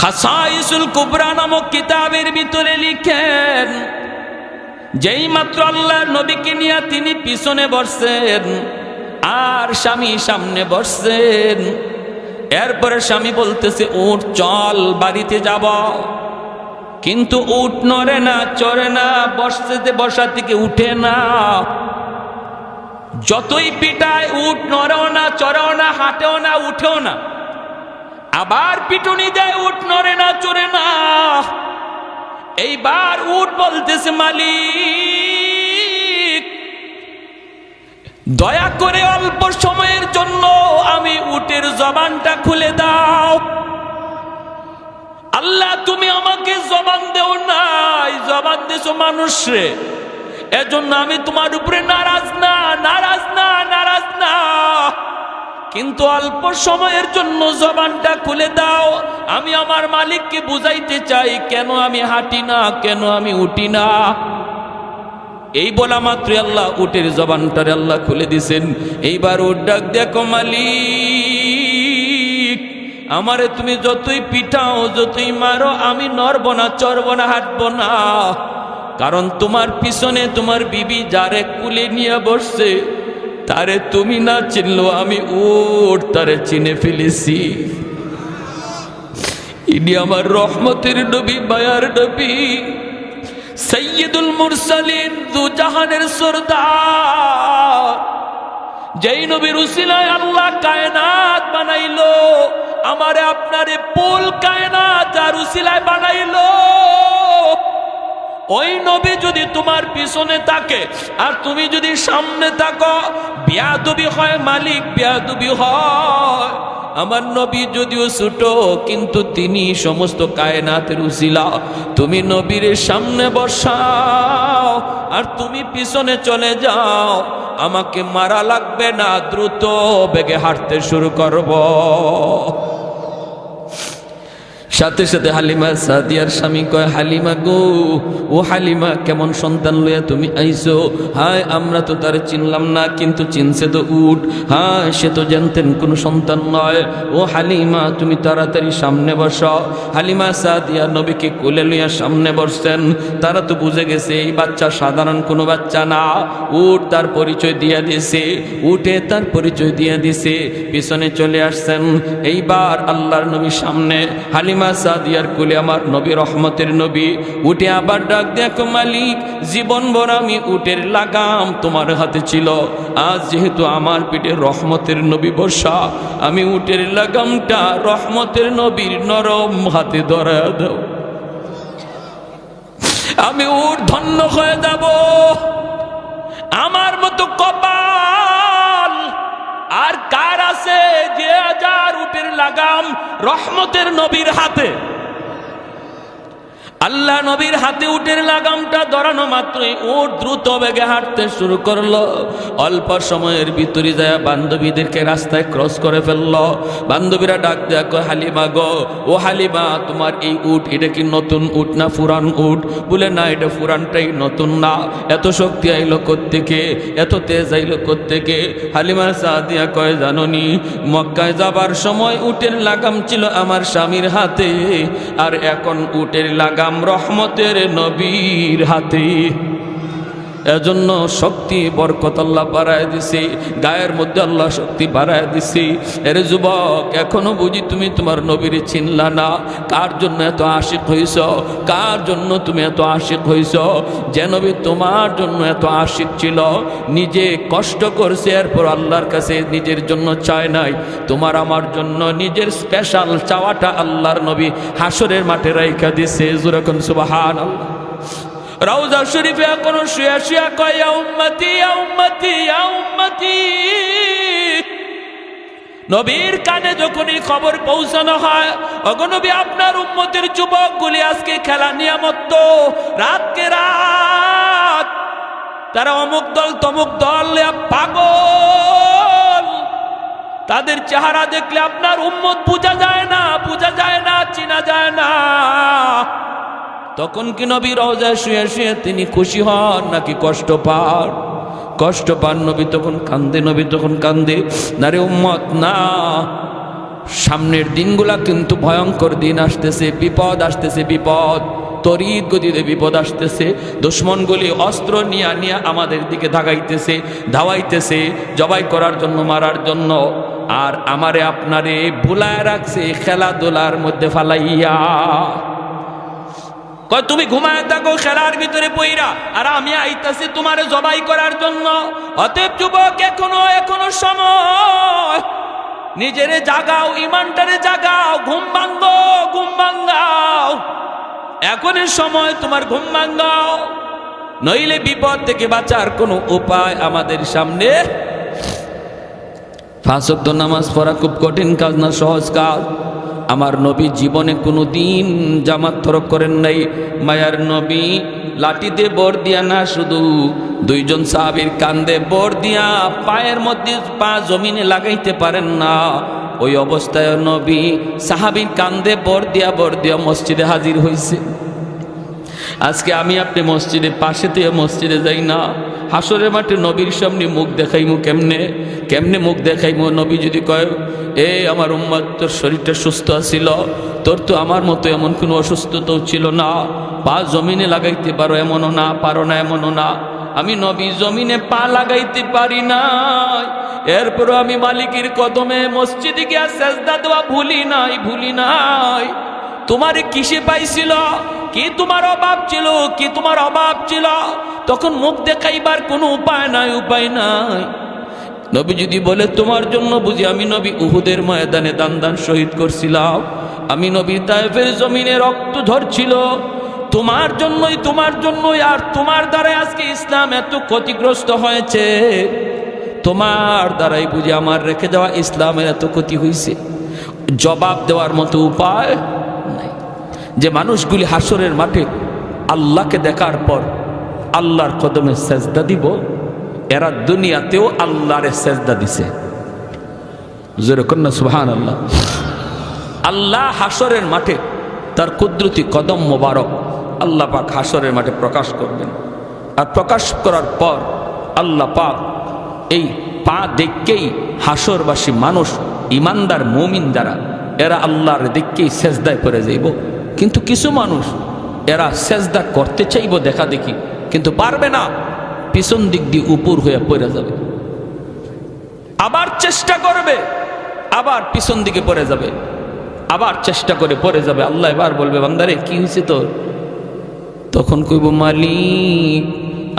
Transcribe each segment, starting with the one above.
খাসাইসুল কুবরা নামক কিতাবের ভিতরে লিখেন, যেই মাত্র আল্লাহর নবীকে নিয়ে তিনি পিছনে বসছেন আর স্বামী সামনে বসছেন, এরপরে স্বামী বলতেছে উঠ চল বাড়িতে যাব, কিন্তু উঠ নড়ে না, চড়ে না, বসা থেকে উঠে না। যতই পিটায় উঠ নড়েও না, চড়েও না, হাঁটেও না, উঠেও না। আবার পিটুনি দেয়, উঠ নড়ে না, চড়ে না। এইবার উঠ বলতেছে মালিক দয়া করে অল্প সময়ের জন্য আমি উটের জবানটা খুলে দাও। আল্লাহ তুমি আমাকে জবান দেও নাই, জবান দিছো মানুষরে, এজন্য আমি তোমার উপরে নারাজ না, নারাজ না, নারাজ না, কিন্তু অল্প সময়ের জন্য জবানটা খুলে দাও। আমি আমার মালিককে বুঝাইতে চাই কেন আমি হাঁটি না, কেন আমি উঠি না। এই বলা মাত্র আল্লাহ উটের জবানটারে আল্লাহ খুলে দিছেন। এইবার উট ডাক দেখো মালিক আমারে তুমি যতই পিটাও, যতই মারো, আমি নড়ব না, চড়ব না, হাঁটব না, কারণ তোমার পিছনে তোমার বিবি যারে কুলে নিয়ে বসছে তারে তুমি না চিনলো আমি উট তারে চিনে ফেলেছি। ইনি আমার রহমতের নবী, মায়ার নবী, সাইয়্যিদুল মুরসালিন, দু জাহানের সরদার, যেই নবীর উসিলায় আল্লাহ কায়নাত বানাইলো, আমারে আপনারে পুল কায়নাত যার উসিলায় বানাইলো। ওই নবী যদি তোমার পিছনে থাকে আর তুমি যদি সামনে থাকো, বেয়াদবি হয় মালিক, বেয়াদবি হয়। আমার নবী যদিও ছোট, কিন্তু তিনি সমস্ত কায়নাতের উসিলা। তুমি নবীর সামনে বসাও আর তুমি পিছনে চলে যাও, আমাকে মারা লাগবে না, দ্রুত বেগে হাঁটতে শুরু করব। সাথে সাথে হালিমা সাদিয়ার স্বামী কয়, হালিমা গো, ও হালিমা কেমন সন্তান লইয়া তুমি আইছো? হায় আমরা তো তার চিনলাম না, কিন্তু চিনছে তো উট। হ্যাঁ সে তো জানতেন কোনো সন্তান নয়। ও হালিমা তুমি তাড়াতাড়ি সামনে বসো। হালিমা সাদিয়া নবীকে কোলে লইয়া সামনে বসছেন। তারা তো বুঝে গেছে এই বাচ্চা সাধারণ কোনো বাচ্চা না, উট তার পরিচয় দিয়ে দিছে, উঠে তার পরিচয় দিয়ে দিছে, পিছনে চলে আসছেন। এইবার আল্লাহর নবী সামনে, হালিমা সাদিয়ার কোলে আমার নবী, রহমতের নবী। উঠে আবার ডাক দেখো মালিক জীবন ভর আমি উটের লাগাম তোমার হাতে ছিল, আজ যেহেতু আমার পিঠে রহমতের নবী বসা, আমি উটের লাগামটা রহমতের নবীর নরম হাতে ধরা দাও, আমি উট ধন্য হয়ে যাব। আমার মতো কপাল আর কার আছে যে হাজার উটের লাগাম রহমতের নবীর হাতে? আল্লাহ নবীর হাতে উটের লাগামটা ধরানো মাত্রই উট দ্রুত বেগে হাঁটতে শুরু করলো। অল্প সময়ের ভিতরে যায় বান্ধবীদেরকে রাস্তায় ক্রস করে ফেললো। বান্ধবীরা ডাক দেয়া কয়, হালিমা গো, ও হালিমা তোমার এই উট এটা কি নতুন উট না পুরান উট? বলে না এটা পুরানটাই, নতুন না। এত শক্তি আইলো কোত্থেকে, এত তেজ আইলো কোত্থেকে? হালিমা সাদিয়া কয়, জাননি মক্কায় যাবার সময় উটের লাগাম ছিল আমার স্বামীর হাতে, আর এখন উটের লাগাম রহমতের নবীর হাতে। এজন্য শক্তি বরকত আল্লাহ বাড়ায় দিছে, গায়ের মধ্যে আল্লাহ শক্তি বাড়ায় দিছে। এরে যুবক এখনো বুঝি তুমি তোমার নবীর চিনলা না? কার জন্য এত আশিক হইছ? কার জন্য তুমি এত আশিক হইছ? যে নবী তোমার জন্য এত আশিক ছিল, নিজে কষ্ট করছে, এরপর আল্লাহর কাছে নিজের জন্য চায় নাই, তোমার আমার জন্য নিজের স্পেশাল চাওয়াটা আল্লাহর নবী হাসরের মাঠে রাইখা দিছে। যখন সুবহানাল্লাহ। রওজা শরীফে এখনো শুয়া শুয়া কয়, ইয়া উম্মতি, ইয়া উম্মতি, ইয়া উম্মতি। নবীর কানে যখন এই খবর পৌঁছানো হয়, ওগো নবী আপনার উম্মতের যুবকগুলি আজকে খেলা নিয়ামত, রাতকে রাত তারা অমুক দল তমুক দল পাগল, তাদের চেহারা দেখলে আপনার উম্মত বোঝা যায় না, বোঝা যায় না, চিনা যায় না। তখন কি নবী রওজায় শুয়ে শুয়ে তিনি খুশি হন নাকি কষ্ট পান? কষ্ট পান। নবী তখন কান্দে, নবী তখন কান্দে। না রে উম্মত না, সামনের দিনগুলা কিন্তু ভয়ঙ্কর দিন আসতেছে, বিপদ আসতেছে, বিপদ তড়িৎ গতিতে বিপদ আসতেছে। দুশ্মনগুলি অস্ত্র নিয়ে নিয়ে আমাদের দিকে ধাগাইতেছে, ধাওয়াইতেছে, জবাই করার জন্য, মারার জন্য। আর আমারে আপনারে ভুলায় রাখছে খেলাধুলার মধ্যে ফালাইয়া। কয় তুমি ঘুমায় থাকো খেলার ভিতরে পইরা, আর আমি আইতাছি তোমারে জবাই করার জন্য। অতএব যুবক, এখনো সময়, নিজেরে জাগাও, ইমানটারে জাগাও, ঘুম ভাঙ্গাও। এখনের সময় তোমার ঘুম ভাঙ্গাও, নইলে বিপদ থেকে বাঁচার কোনো উপায় আমাদের সামনে। 5 ওয়াক্ত নামাজ পড়া খুব কঠিন কাজ না, সহজ কাজ। আমার নবী জীবনে কোনো দিন জামাত তরক করেন নাই। মায়ার নবী লাঠিতে বর দিয়া না, শুধু 2 জন সাহাবীর কান্দে বর দিয়া পায়ের মধ্যে পা জমিনে লাগাইতে পারেন না। ওই অবস্থায় নবী সাহাবীর কান্দে বর দিয়া মসজিদে হাজির হয়েছে। আজকে আমি আপনি মসজিদে পাশে থেকে মসজিদে যাই না, হাসরের মাঠে নবীর সামনে মুখ দেখাইমু কেমনে মুখ দেখাইমু? নবী যদি কয়, এ আমার উম্মত, তোর শরীরটা সুস্থ আছিল, তোর তো আমার মতো এমন কোনো অসুস্থতাও ছিল না, পা জমিনে লাগাইতে পারো এমনও না, পারো না এমনও না। আমি নবী জমিনে পা লাগাইতে পারি না, এরপরও আমি মালিকের কদমে মসজিদে গিয়া সেজদা দেওয়া ভুলি নাই। তোমারে কিসে পাইছিল? কি তোমার অভাব ছিল? তখন মুখ দেখাইবার কোনো উপায় নাই। নবী যদি বলে তোমার জন্য বুঝি আমি নবী উহুদের ময়দানে দান শহীদ করছিলাম, আমি নবী তায়েফের জমিনে রক্ত ঝরছিল, তোমার জন্যই, আর তোমার দ্বারাই আজকে ইসলাম এত ক্ষতিগ্রস্ত হয়েছে, তোমার দ্বারাই বুঝি আমার রেখে যাওয়া ইসলামের এত ক্ষতি হয়েছে। জবাব দেওয়ার মতো উপায় নাই। যে মানুষগুলি হাসরের মাঠে আল্লাহকে দেখার পর আল্লাহর কদমে সেজদা দিব, এরা দুনিয়াতেও আল্লাহর সেজদা দিছে। জোরে কন্যা সুবহানাল্লাহ। আল্লাহ হাসরের মাঠে তার কুদরতি কদম মোবারক আল্লাহ পাক হাসরের মাঠে প্রকাশ করবেন। আর প্রকাশ করার পর আল্লাহ পাক এই পা দেখকেই হাসরবাসী মানুষ, ইমানদার মুমিন যারা, এরা আল্লাহর দেখকেই সেজদায় পড়ে যাইব। কিন্তু কিছু মানুষ এরা সেজদা করতে চাইব দেখা দেখি, কিন্তু পারবে না, পিছন দিক দিয়ে উপর হয়ে পড়ে যাবে। আবার চেষ্টা করবে, আবার পিছন দিকে পড়ে যাবে, আবার চেষ্টা করে পড়ে যাবে। আল্লাহ এবার বলবে, বান্দারে কি হয়েছে তোর? তখন কইব, মালিক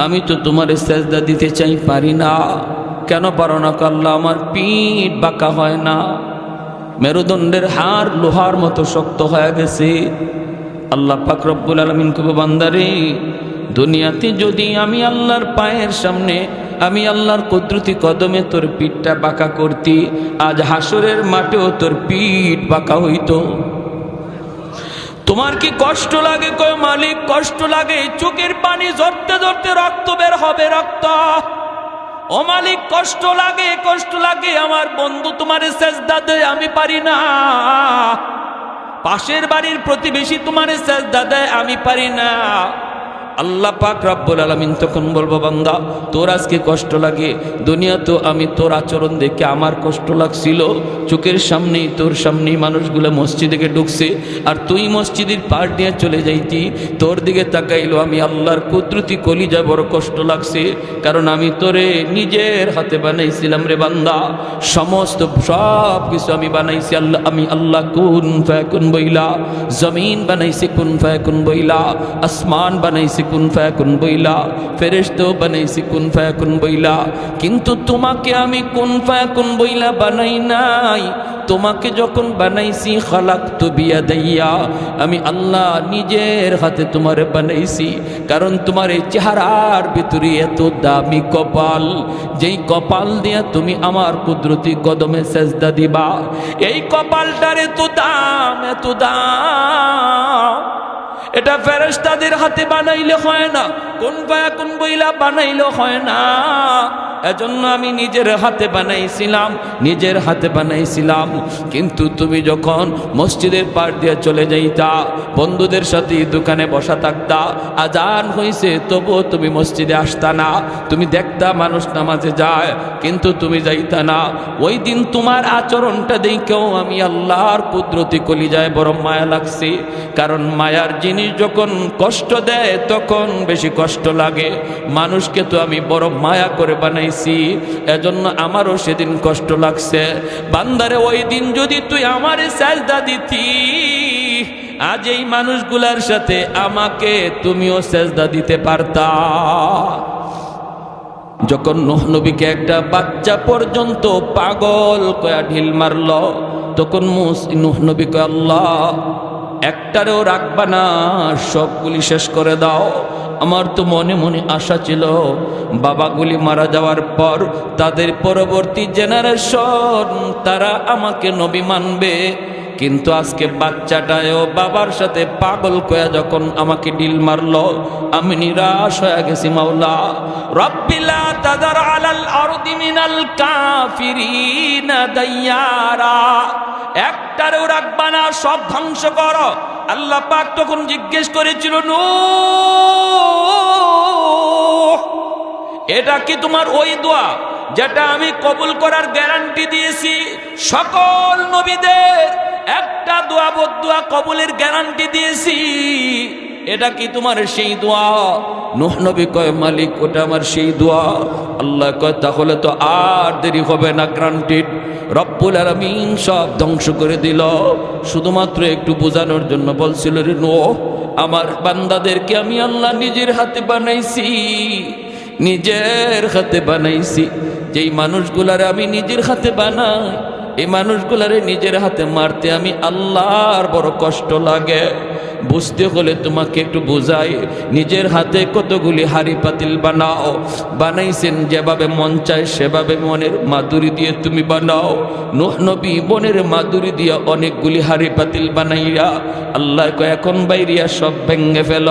আমি তো তোমার সেজদা দিতে চাই, পারি না। কেন পারো না? আল্লাহ আমার পিঠ বাঁকা হয় না, মেরুদণ্ডের হাড় লোহার মতো শক্ত হয়ে গেছে। আল্লাহ পাক রব্বুল আলামিন কইব, বান্দারে দুনিয়াতে যদি আমি আল্লাহর পায়ের সামনে, আমি আল্লাহর কুদরতি কদমে তোর পিঠটা বাঁকা করতি, আজ হাসরের মাঠেও তোর পিঠ বাঁকা হইতো। তোমার কি কষ্ট লাগে? কয় মালিক কষ্ট লাগে, চোখের পানি ঝরতে ঝরতে রক্ত বের হবে, রক্ত। ও মালিক কষ্ট লাগে, আমার বন্ধু তোমার সেজদা দেয়, আমি পারি না। পাশের বাড়ির প্রতিবেশী তোমার সেজদা দেয়, আমি পারি না। আল্লাহ পাক রব্বুল আলামিন তখন বলবো, বান্দা তোর আজকে কষ্ট লাগে, দুনিয়া তো আমি তোর আচরণ দেখে আমার কষ্ট লাগছিল, চোখের সামনেই তোর সামনেই মানুষগুলো মসজিদে ঢুকছে, আর তুই মসজিদের পার দিয়ে চলে যাইতি, তোর দিকে তাকাইলো আমি আল্লাহর কুদরতি কলিজা, বড় কষ্ট লাগছে, কারণ আমি তোরে নিজের হাতে বানাইছিলাম রে বান্দা, সমস্ত সব কিছু আমি বানাইছি আল্লাহ, আমি আল্লাহ কুন ফায়াকুন বইলা, জমিন বানাইছি কুন ফায়াকুন বইলা, আসমান বানাইছি কুন ফায়াকুন বইলা, ফেরেশতা বানাইছি কুন ফায়াকুন বইলা, কিন্তু তোমাকে আমি কুন ফায়াকুন বইলা বানাই নাই। তোমাকে যখন বানাইছি খালাকতু বিয়াদাইয়া, আমি আল্লাহ নিজের হাতে তোমারে বানাইছি, কারণ তোমার এই চেহারার ভিতরে এত দামি কপাল, যেই কপাল দিয়া তুমি আমার কুদরতি কদমে সেজদা দিবা, এই কপালটার এত দাম, এত দাম। এটা ফেরেশতাদের হাতে বানাইলে হয় না, কুন ফায়াকুন বইলা বানাইলে হয় না। এজন্য আমি নিজের হাতে বানাইছিলাম কিন্তু তুমি যখন মসজিদের পার দিয়ে চলে যাইতা, বন্ধুদের সাথে দোকানে বসা থাকতা, আজান হইছে তবুও তুমি মসজিদে আসতা না। তুমি দেখতা মানুষ নামাজে যায় কিন্তু তুমি যাইতা না। ওই দিন তোমার আচরণটা দেখেও আমি আল্লাহর কুদরতি কলিজায় বড় মায়া লাগছে। কারণ মায়ার জিনিস যখন কষ্ট দেয় তখন বেশি কষ্ট লাগে। মানুষকে তো আমি বড় মায়া করে বানাইছি, এজন্য আমারও সেদিন কষ্ট লাগছে। বান্দারে ওই দিন যদি তুই আমারে সাজদা দিতি, আজ এই মানুষগুলার সাথে আমাকে তুমিও সাজদা দিতে পারতা। যখন নূহ নবীকে একটা বাচ্চা পর্যন্ত পাগল কয়া ঢিল মারল, তখন নূহ নবী কয়, আল্লাহ একটারেও রাখবা না, সবগুলি শেষ করে দাও। আমার তো মনে মনে আশা ছিল বাবাগুলি মারা যাওয়ার পর তাদের পরবর্তী জেনারেশন তারা আমাকে নবী মানবে, কিন্তু আজকে বাচ্চাটাও বাবার সাথে পাগল কয়া যখন আমাকে ডিল মারলো, আমি নিরাশ হয়ে গেছি। মাওলা রব্বিলা তাদার আলাল আরদি মিনাল কাফিরিনা দাইয়ারা, একটারেও রাখবা না, সব ধ্বংস করো। আল্লাহ পাক তখন জিজ্ঞেস করেছিল, নূহ এটা কি তোমার ওই দোয়া যেটা আমি কবুল করার গ্যারান্টি দিয়েছি? সকল নবীদের একটা দোয়া বদদোয়া কবুলের গ্যারান্টি দিয়েছি, এটা কি তোমার সেই দোয়া? নূহ নবী কয়, মালিক ওটা আমার সেই দোয়া। আল্লাহ কয়, তাহলে তো আর দেরি হবে না, গ্রান্টেড। রব্বুল আলামিন সব ধ্বংস করে দিল। শুধুমাত্র একটু বোঝানোর জন্য বলছিল, রে নূহ আমার বান্দাদেরকে আমি আল্লাহ নিজের হাতে বানাইছি। যেই মানুষগুলারে আমি নিজের হাতে বানাই, এই মানুষগুলারে নিজের হাতে মারতে আমি আল্লাহর বড় কষ্ট লাগে। বুঝতে হলে তোমাকে একটু বোঝাই, নিজের হাতে কতগুলি হাড়ি পাতিল বানাইছেন যেভাবে মন চায় সেভাবে মনের মাধুরী দিয়ে তুমি বানাও। নূহ নবী মনের মাধুরী দিয়ে অনেকগুলি হাড়ি পাতিল বানাইয়া আল্লাহ কয়, এখন বাইরিয়া সব ভেঙ্গে ফেল,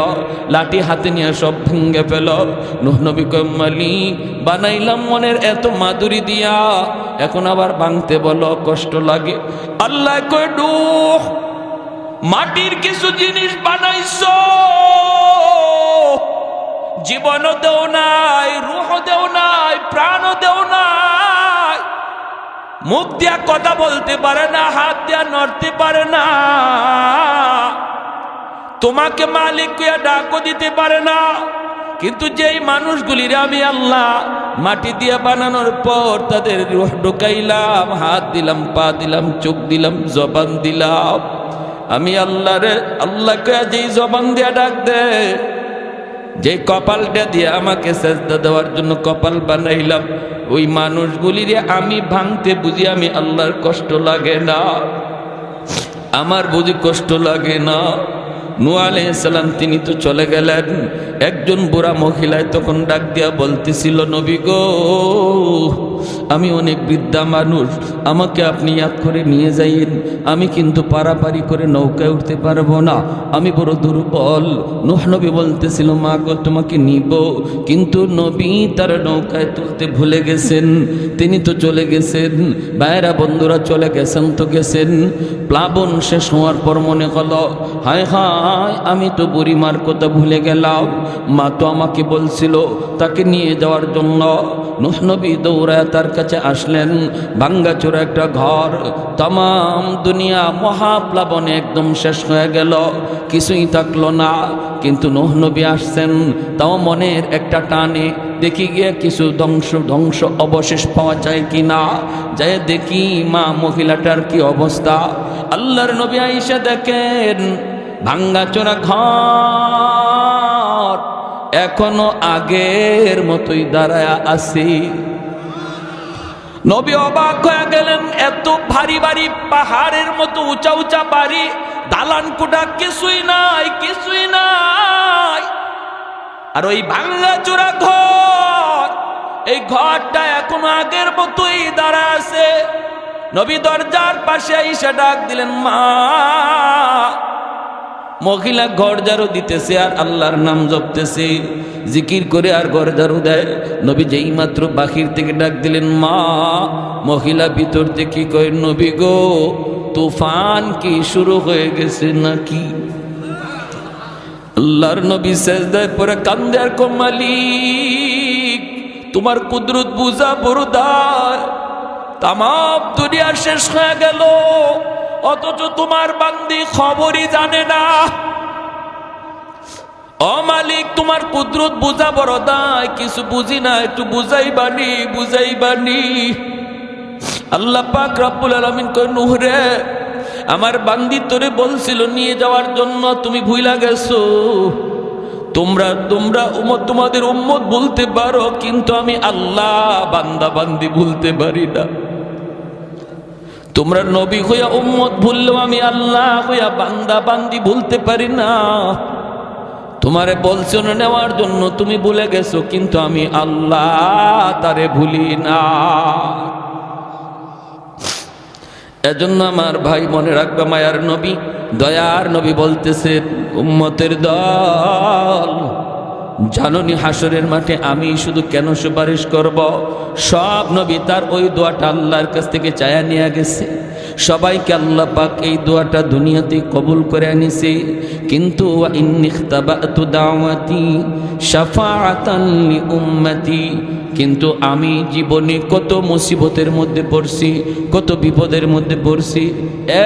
লাঠি হাতে নিয়ে সব ভেঙ্গে ফেল। নূহ নবী কয়, মালিক বানাইলাম মনের এত মাধুরী দিয়া, এখন আবার ভাঙতে বলো, কষ্ট লাগে। আল্লাহ কয়, নূহ মাটির কিছু জিনিস বানাইছো, জীবনও দেও নাই, রূহ দেও নাই, প্রাণও দেও নাই, মুখ দিয়া কথা বলতে পারে না, হাত দিয়া নড়তে পারে না, তোমাকে মালিক কইয়া ডাকও দিতে পারে না। কিন্তু যেই মানুষগুলির আমি আল্লাহ মাটি দিয়া বানানোর পর তাদের রূহ ঢুকাইলাম, হাত দিলাম, পা দিলাম, চোখ দিলাম, জবান দিলাম, আমি আল্লাহকে যেই জবান দিয়া ডাক দে, যে কপালটা দিয়ে আমাকে সেজদা দেওয়ার জন্য কপাল বানাইলাম, ওই মানুষগুলিরে আমি ভাঙতে বুঝি আমি আল্লাহর কষ্ট লাগে না? আমার বুঝি কষ্ট লাগে না? নূহ আলাইহিস সালাম তিনি তো চলে গেলেন। একজন বুড়া মহিলায় তখন ডাক দিয়া বলতেছিল, নবী গো, আমি অনেক বৃদ্ধা মানুষ, আমাকে আপনি ইয়াদ করে নিয়ে যাইন, আমি কিন্তু পারাপারি করে নৌকায় উঠতে পারবো না, আমি বড় দুর্বল। নূহ নবী বলতেছিল, মা গো তোমাকে নিব, কিন্তু নবী তার নৌকায় তুলতে ভুলে গেছেন, তিনি তো চলে গেছেন। ভাইরা বন্ধুরা চলে গেছেন তো গেছেন, প্লাবন শেষ হওয়ার পর মনে হলো, হায় হায় আমি তো বুড়িমার কথা ভুলে গেলাম, মা তো আমাকে বলছিল তাকে নিয়ে যাওয়ার জন্য। নূহ নবী দৌড়ায় তার কাছে আসলেন। ভাঙ্গাচোরা একটা ঘর, তাম দুনিয়া মহাপ্লাবনে একদম শেষ হয়ে গেল, কিছুই থাকলো না। কিন্তু নূহ নবী আসছেন, তাও মনের একটা টানে দেখি গিয়ে কিছু ধ্বংস অবশেষ পাওয়া যায় কিনা, যায় দেখি মা মহিলাটার কি অবস্থা। আল্লাহর নবী আয়েশা দেখেন ভাঙ্গাচোরা ঘর এখনো আগের মতোই দাঁড়ায় আছে। নবী অবাক হয়ে গেলেন, এত ভারী ভারী পাহাড়ের মতো উঁচা উঁচা বাড়ি, দালান কোঠা কিছুই নাই, কিছুই নাই। আর ওই ভাঙ্গাচোরা ঘর, এই ঘরটা এখনো আগের মতোই দাঁড়ায় আছে। নবী দরজার পাশে আইসা ডাক দিলেন, মা মহিলা ঘর ঝাড়ু দিতেছে আর আল্লাহর নাম জপতেছে, জিকির করে আর ঘর ঝাড়ু দেয়। নবী যেই মাত্র বাহির থেকে ডাক দিলেন মা, মহিলা ভিতর থেকে কয় নবী গো, তুফান কি শুরু হয়ে গেছে নাকি? আল্লাহর নবী সেজদায় পড়ে কান্দে আর কয় মালিক, তোমার কুদরত বুঝা বড়দার, তাম দুনিয়া শেষ হয়ে গেল অথচ তোমার বান্দি খবরই জানে না। ও মালিক, তোমার কুদরত বুঝা বড় দায়, কিছু বুঝি না, একটু বুঝাইবানি বুঝাইবানি। আল্লাহ পাক রব্বুল আলামিন কয় নূহ রে, আমার বান্দি তোরে বলছিল নিয়ে যাওয়ার জন্য, তুমি ভুইলা গেছো। তোমরা তোমাদের উম্মত বলতে পারো, কিন্তু আমি আল্লাহ বান্দা বান্দি ভুলতে পারি না। তোমরা নবী হইয়া উম্মত ভুললেও আমি আল্লাহ হইয়া বান্দা বান্দি ভুলতে পারি না। তোমারে বলছো নেওয়ার জন্য, তুমি ভুলে গেছো, কিন্তু আমি আল্লাহ তারে ভুলি না। এজন্য আমার ভাই মনে রাখবে, মায়ার নবী, দয়ার নবী বলতেছেন উম্মতের দল, জাননি হাসরের মাঠে আমি শুধু কেন সুপারিশ করব? সব নবী তার ওই দোয়াটা আল্লাহর কাছ থেকে চায়া নিয়ে গেছে। সবাইকে আল্লাহ পাক এই দোয়াটা দুনিয়াতে কবুল করে আনিছে। কিন্তু ওয়া ইন্নিখতাবাতু দাওয়াতি শাফাআতান লিউম্মতি, কিন্তু আমি জীবনে কত মুসিবতের মধ্যে পড়ছি, কত বিপদের মধ্যে পড়ছি,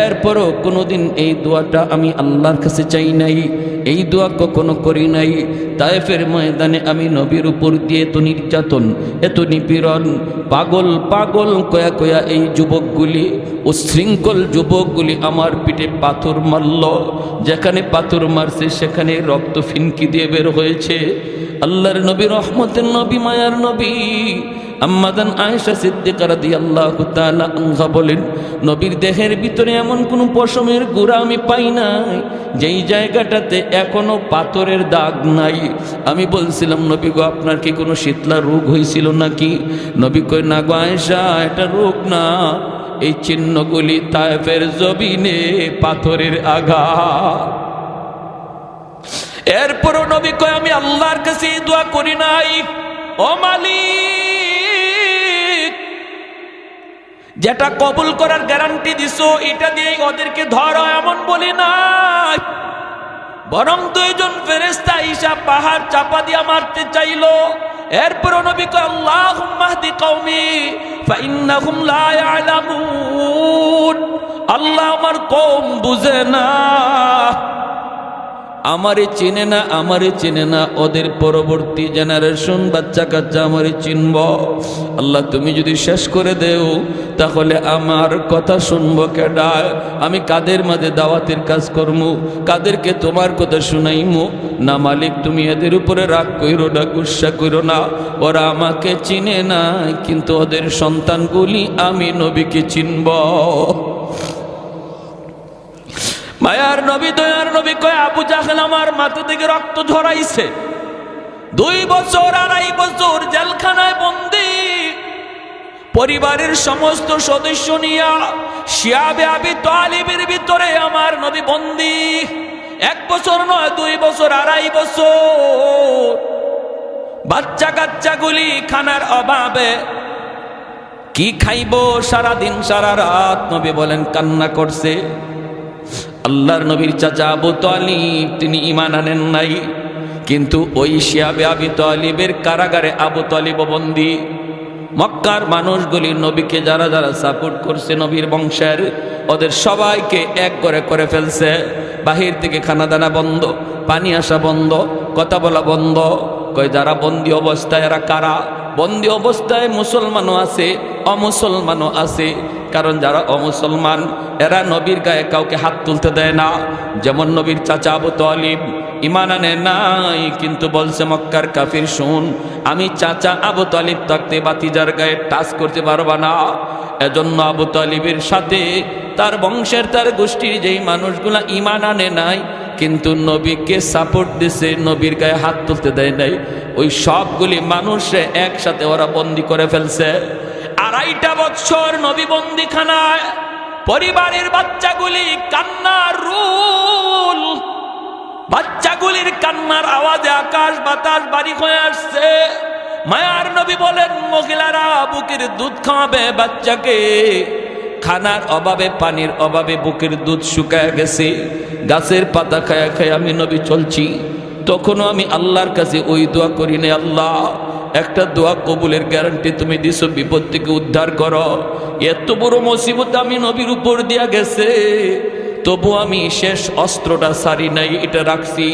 এরপরও কোনোদিন এই দোয়াটা আমি আল্লাহর কাছে চাই নাই, এই দোয়া কখনো করি নাই। তায়েফের ময়দানে আমি নবীর উপর দিয়ে এত নির্যাতন, এত নিপীড়ন, পাগল পাগল কয়া কয়া এই যুবকগুলি, উশৃঙ্খল যুবকগুলি আমার পিঠে পাথর মারল। যেখানে পাথর মারছে সেখানে রক্ত ফিনকি দিয়ে বের হয়েছে। আল্লাহর নবী, রহমতের নবী, মায়ার নবী আম্মাদান আয়েশা সিদ্দিকা রাদিয়াল্লাহু তাআলা আনহা বলেন, নবীর দেহের ভিতরে এমন কোনো পশমের গুঁড়া আমি পাই নাই যেই জায়গাটাতে এখনো পাথরের দাগ নাই। আমি বলছিলাম নবী গো, আপনার কি কোনো শীতলা রোগ হয়েছিল নাকি? নবী কয় না গো আয়েশা, এটা রোগ না, এই চিহ্নগুলি তায়েফের জমিনে পাথরের আঘাত। এরপরও নবী কয় আমি আল্লাহর কাছে দোয়া করি নাই, ও মালিক, যেটা কবুল করার গ্যারান্টি দিছো এটা দিয়ে ওদেরকে ধরো এমন বলি নাই, বরং দুইজন ফেরেশতা ঈসা পাহাড় চাপা দিয়া মারতে চাইলো। এরপরও নবী কয় আল্লাহুম্মা হদি কওমি ফাইন্নাহুম লা ইয়ালামুন, আল্লাহ আমার কওম বুঝে না, আমারে চিনে না, আমারে চিনে না, ওদের পরবর্তী জেনারেশন বাচ্চা কাচ্চা আমারে চিনব। আল্লাহ তুমি যদি শেষ করে দেও তাহলে আমার কথা শুনবো কেডা? আমি কাদের মাঝে দাওয়াতের কাজ করবো, কাদেরকে তোমার কথা শুনাইমু? না মালিক, তুমি এদের উপরে রাগ কইরো না, গুসা কইরো না, ওরা আমাকে চিনে না, কিন্তু ওদের সন্তানগুলি আমি নবীকে চিনব। মায়ার নবী, দয়ার নবী কয় আবু জাহেল আমার মাথা থেকে রক্ত ঝরাইছে, 2 বছর 2.5 বছর জেলখানায় বন্দী, পরিবারের সমস্ত সদস্য নিয়া শিয়াবে আবি তালিবের ভিতরে আমার নবী বন্দী। 1 বছর নয়, 2 বছর 2.5 বছর। বাচ্চা কাচ্চাগুলি খানার অভাবে কি খাইব, সারাদিন সারা রাত নবী বলেন কান্না করছে। আল্লাহর নবীর চাচা আবু তালিব তিনি ঈমান আনেন নাই, কিন্তু ওই শিয়াবে আবি তালিবের কারাগারে আবু তালিব বন্দী। মক্কার মানুষগুলি নবীকে যারা যারা সাপোর্ট করছে নবীর বংশের, ওদের সবাইকে এক করে ফেলছে। বাহির থেকে খানা দানা বন্ধ, পানি আসা বন্ধ, কথা বলা বন্ধ। কই যারা বন্দী অবস্থায় এরা কারা? বন্দী অবস্থায় মুসলমানও আছে, অমুসলমানও আছে। কারণ যারা অমুসলমান এরা নবীর গায়ে কাউকে হাত তুলতে দেয় না। যেমন নবীর চাচা আবু তালিব ঈমান আনে নাই, কিন্তু বলছে মক্কার কাফির শুন, আমি চাচা আবু তালিব থাকতে বাতিজার গায়ে টাচ করতে পারবা না। এজন্য আবু তালিবের সাথে তার বংশের, তার গোষ্ঠীর যেই মানুষগুলা ঈমান আনে নাই কিন্তু নবীকে সাপোর্ট দিছে, নবীর গায়ে হাত তুলতে দেয় নাই, ওই সবগুলি মানুষে একসাথে ওরা বন্দি করে ফেলছে। 2.5 বছর নবী বন্দিখানায়, পরিবারের বাচ্চাগুলি কান্নার রোল, বাচ্চাগুলির কান্নার আওয়াজে আকাশ বাতাস বাড়ি হয়ে আসছে। মায়ার নবী বলেন, মহিলারা বুকের দুধ খাওয়াবে বাচ্চাকে, খানার অভাবে পানির অভাবে বুকের দুধ শুকায় গেছে, গাছের পাতা খায়া খায় আমি নবী চলছি। তখনও আমি আল্লাহর কাছে ওই দোয়া করি না, আল্লাহ একটা দোয়া কবুলের গ্যারান্টি তুমি দিছো, বিপদ থেকে উদ্ধার করো। এত বড় মুসিবত আমি নবীর উপর দিয়া গেছে, তবু আমি শেষ অস্ত্রটা সারি নাই, এটা রাখছি।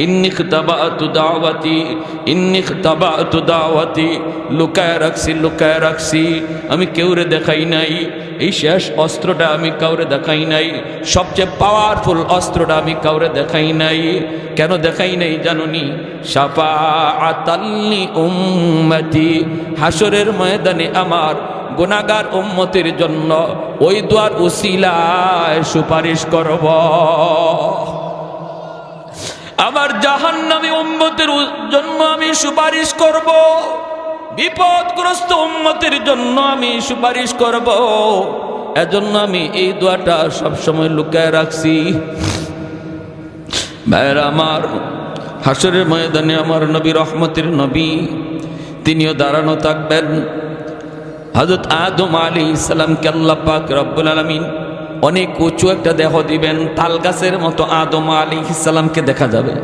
ইন্নী খিতাবাতু দাওয়াতি, ইন্নী খিতাবাতু দাওয়াতি, লুকায় রাখছি, আমি কেউরে দেখাই নাই। এই শেষ অস্ত্রটা আমি কাউরে দেখাই নাই, সবচেয়ে পাওয়ারফুল অস্ত্রটা আমি কাউরে দেখাই নাই। কেন দেখাই নাই জানুনি? শাফাআতাল লি উম্মতি, হাসরের ময়দানে আমার গুনাহগার উম্মতের জন্য ওই দোয়ার উসিলায় সুপারিশ করব। আমার জাহান্নামী উম্মতের জন্য আমি সুপারিশ করব, বিপদগ্রস্ত উম্মতের জন্য আমি সুপারিশ করব। এজন্য আমি এই দোয়াটা সবসময় লুকায় রাখছি। ভাইরা আমার, হাসরের ময়দানে আমার নবী, রহমতের নবী, তিনিও দাঁড়ানো থাকবেন। হযরত আদম আলাইহিস সালামকে আল্লাহ পাক রব্বুল আলামিন অনেক উঁচু একটা দেহ দিবেন, তাল গাছের মতো আদম আলাইহিস সালামকে দেখা যাবে।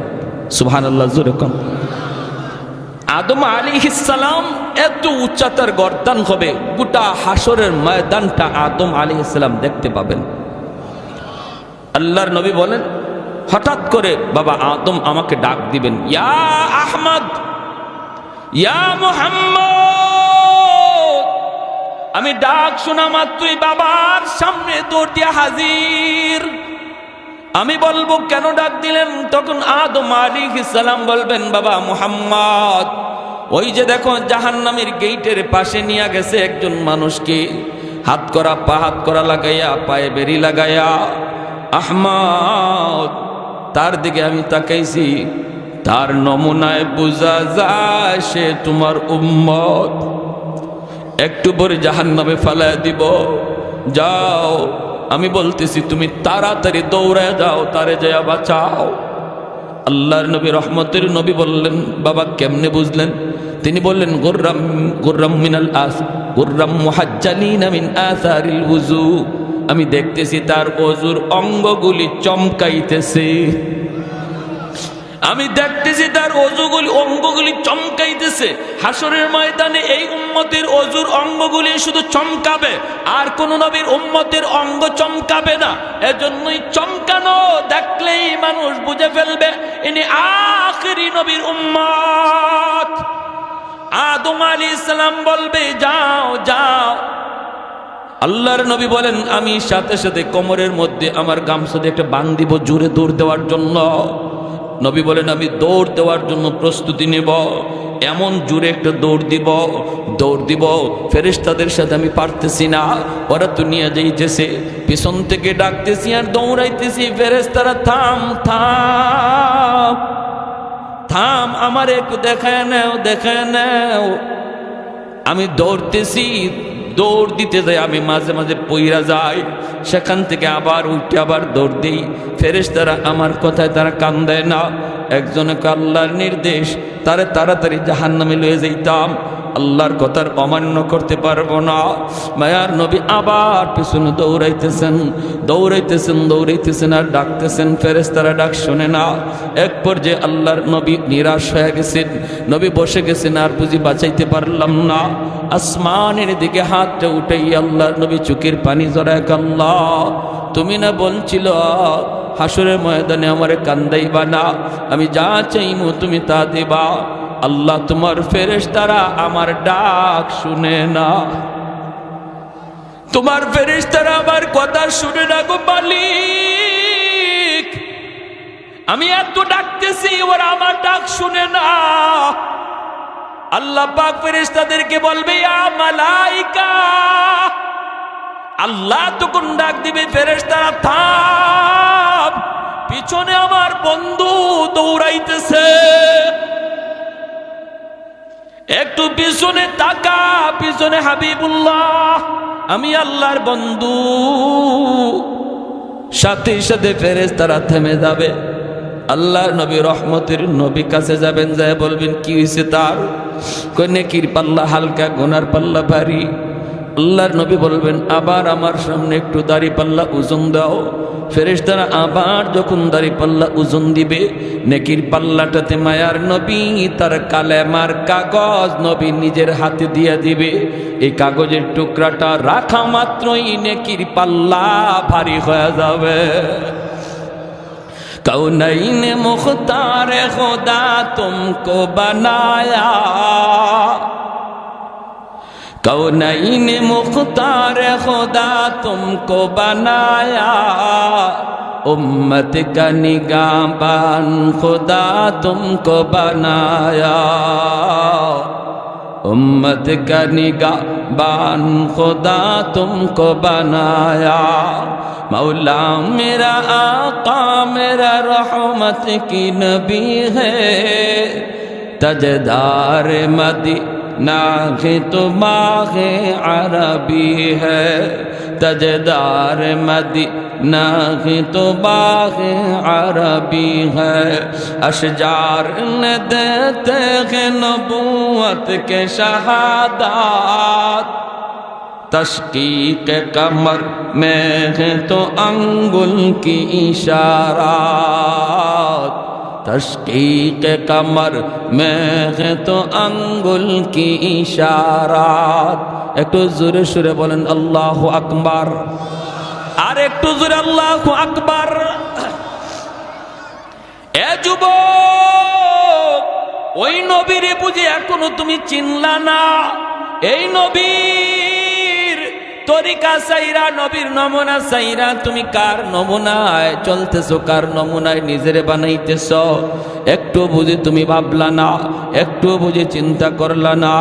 সুবহানাল্লাহ, জোরে কোন। আদম আলাইহিস সালাম এত উচ্চতার গর্দান হবে, গোটা হাসরের ময়দানটা আদম আলাইহিস সালাম দেখতে পাবেন। আল্লাহর নবী বলেন, হঠাৎ করে বাবা আদম আমাকে ডাক দিবেন, ইয়া আহমদ, ইয়া মুহাম্মদ। আমি ডাক শোনা মাত্রই বাবার সামনে দৌড় দিয়া হাজির। আমি বলবো কেন ডাক দিলেন? তখন আদম আলাইহিস সালাম বলবেন, বাবা মুহাম্মদ, ওই যে দেখো জাহান্নামের গেটের পাশে নিয়ে গেছে একজন মানুষকে, হাত করা লাগাইয়া, পায়ে বেরি লাগাইয়া। আহমদ, তার দিকে আমি তাকাইছি, তার নমুনায় বোঝা যায় সে তোমার উম্মত। একটু পরে জাহান্নামে ফালায় দিব। যাও, আমি বলতেছি তুমি তাড়াতাড়ি দৌড়ায় যাও, তারে যায়া বাঁচাও। আল্লাহর নবী, রহমতের নবী বললেন, বাবা কেমনে বুঝলেন? তিনি বললেন, গুররাম মিনাল আস, গুররাম মুহাজ্জালিনা মিন আসারিল উযু। আমি দেখতেছি তার ওযুর অঙ্গগুলি চমকাইতেছে। আমি দেখতেছি তার অঙ্গগুলি চমকাইতেছে। হাসরের ময়দানে এই উম্মতের ওযুর অঙ্গগুলি শুধু চমকাবে, আর কোন নবীর উম্মতের অঙ্গ চমকাবে না। এজন্যই চমকানো দেখলেই মানুষ বুঝে ফেলবে ইনি আখিরি নবীর উম্মত। আদম আলাইহিস সালাম বলবে, যাও যাও। আল্লাহর নবী বলেন, আমি সাথে সাথে কোমরের মধ্যে আমার গামছা দিয়ে একটা বাঁধ দিব জোরে দৌড় দেওয়ার জন্য। নবী বলেন, আমি দৌড় দেওয়ার জন্য প্রস্তুতি নেব, এমন জোরে একটা দৌড় দিব ফেরেশতাদের সাথে আমি পারতেছি না, ওরা তো নিয়ে যাইতেছে। পিছন থেকে ডাকতেছি আর দৌড়াইতেছি, ফেরেশতারা থাম থাম থাম, আমার একটু দেখায় নাও। আমি দৌড়তেছি, দৌড় দিতে যাই, আমি মাঝে মাঝে পইরা যাই, সেখান থেকে আবার উঠে আবার দৌড় দিই। ফেরেশতারা আমার কথায় তারা কান দেয় না। একজনকে আল্লাহর নির্দেশ, তারে তাড়াতাড়ি জাহান্নামে লয়ে যাইতাম, আল্লাহর কথার অমান্য করতে পারবো না। মায়ার নবী আবার পিছনে দৌড়াইতেছেন আর ডাকতেছেন, ফেরেশতারা ডাক শোনে না। এক পর্যায়ে আল্লাহর নবী নিরাশ হয়ে গেছেন, নবী বসে গেছেন, আর বুঝি বাঁচাইতে পারলাম না। আসমানের দিকে হাতটা উঠাই আল্লাহর নবী চোখের পানি জড়ায়, আল্লাহ তুমি না বলছিল হাসরের ময়দানে আমারে কান্দাইবা না, আমি যা চাইমু তুমি তা দেবা। আল্লাহ তোমার ফেরেশতারা আমার ডাক শুনে না, তোমার ফেরেশতারা আমার কথা শুনে না গো মালিক। আমি এত ডাকতেছি, ওরা আমার ডাক শুনে না। আল্লাহ পাক ফেরেশতাদেরকে বলবে, ইয়া মালাইকা। আল্লাহ তখন ডাক দিবে, ফেরেশতারা থাম, পিছনে আমার বন্ধু দৌড়াইতেছে, একটু পিছনে তাকা, পিছনে হাবিবুল্লাহ, আমি আল্লাহর বন্ধু। সাথে সাথে ফেরেশতারা থেমে যাবে। আল্লাহ নবী রহমতের নবী কাছে যাবেন, যায় বলবেন কি হয়েছে তার? কই নেকির পাল্লা হালকা, গুনার পাল্লা ভারী। আল্লাহর নবী বলবেন আবার আমার সামনে একটু দাড়ি পাল্লা ওজন দাও। ফেরেশতারা আবার যখন দাড়ি পাল্লা ওজন দিবে, নেকির পাল্লাটাতে মায়ার নবী তার কালেমার কাগজ নবী নিজের হাতে দিয়ে দিবে। এই কাগজের টুকরাটা রাখা মাত্রই নেকির পাল্লা ভারী হয়ে যাবে। कौनैन मुख्तार खुदा तुमको बनाया, कौनैन मुख्तार खुदा तुमको बनाया, उम्मत का निगाहबान खुदा तुमको बनाया, उम्मत का निगाहबान खुदा तुमको बनाया। मौला मेरा आका मेरा रहमत की नबी है, तजदार मदीना के तो बाग़े अरबी है, तजदार मदीना के तो बाग़े अरबी है। अशजार ने देते हैं नबूवत के शहादत, तशकीक़ कमर में है तो अंगुल की इशारात, तशकीक़ कमर में है तो अंगुल की इशारात। একটু জোরে সুরে বলেন আল্লাহু আকবার, আর একটু জোরে আল্লাহু আকবার। এ যুবক, ওই নবীরে বুঝি এখনো তুমি চিনলা না? এই নবীর তরিকা সাইরা, নবীর নমুনা সাইরা তুমি কার নমুনায় চলতেছো, কার নমুনায় নিজেরে বানাইতেছ? একটু বুঝি তুমি ভাবলা না, একটু বুঝি চিন্তা করলা না?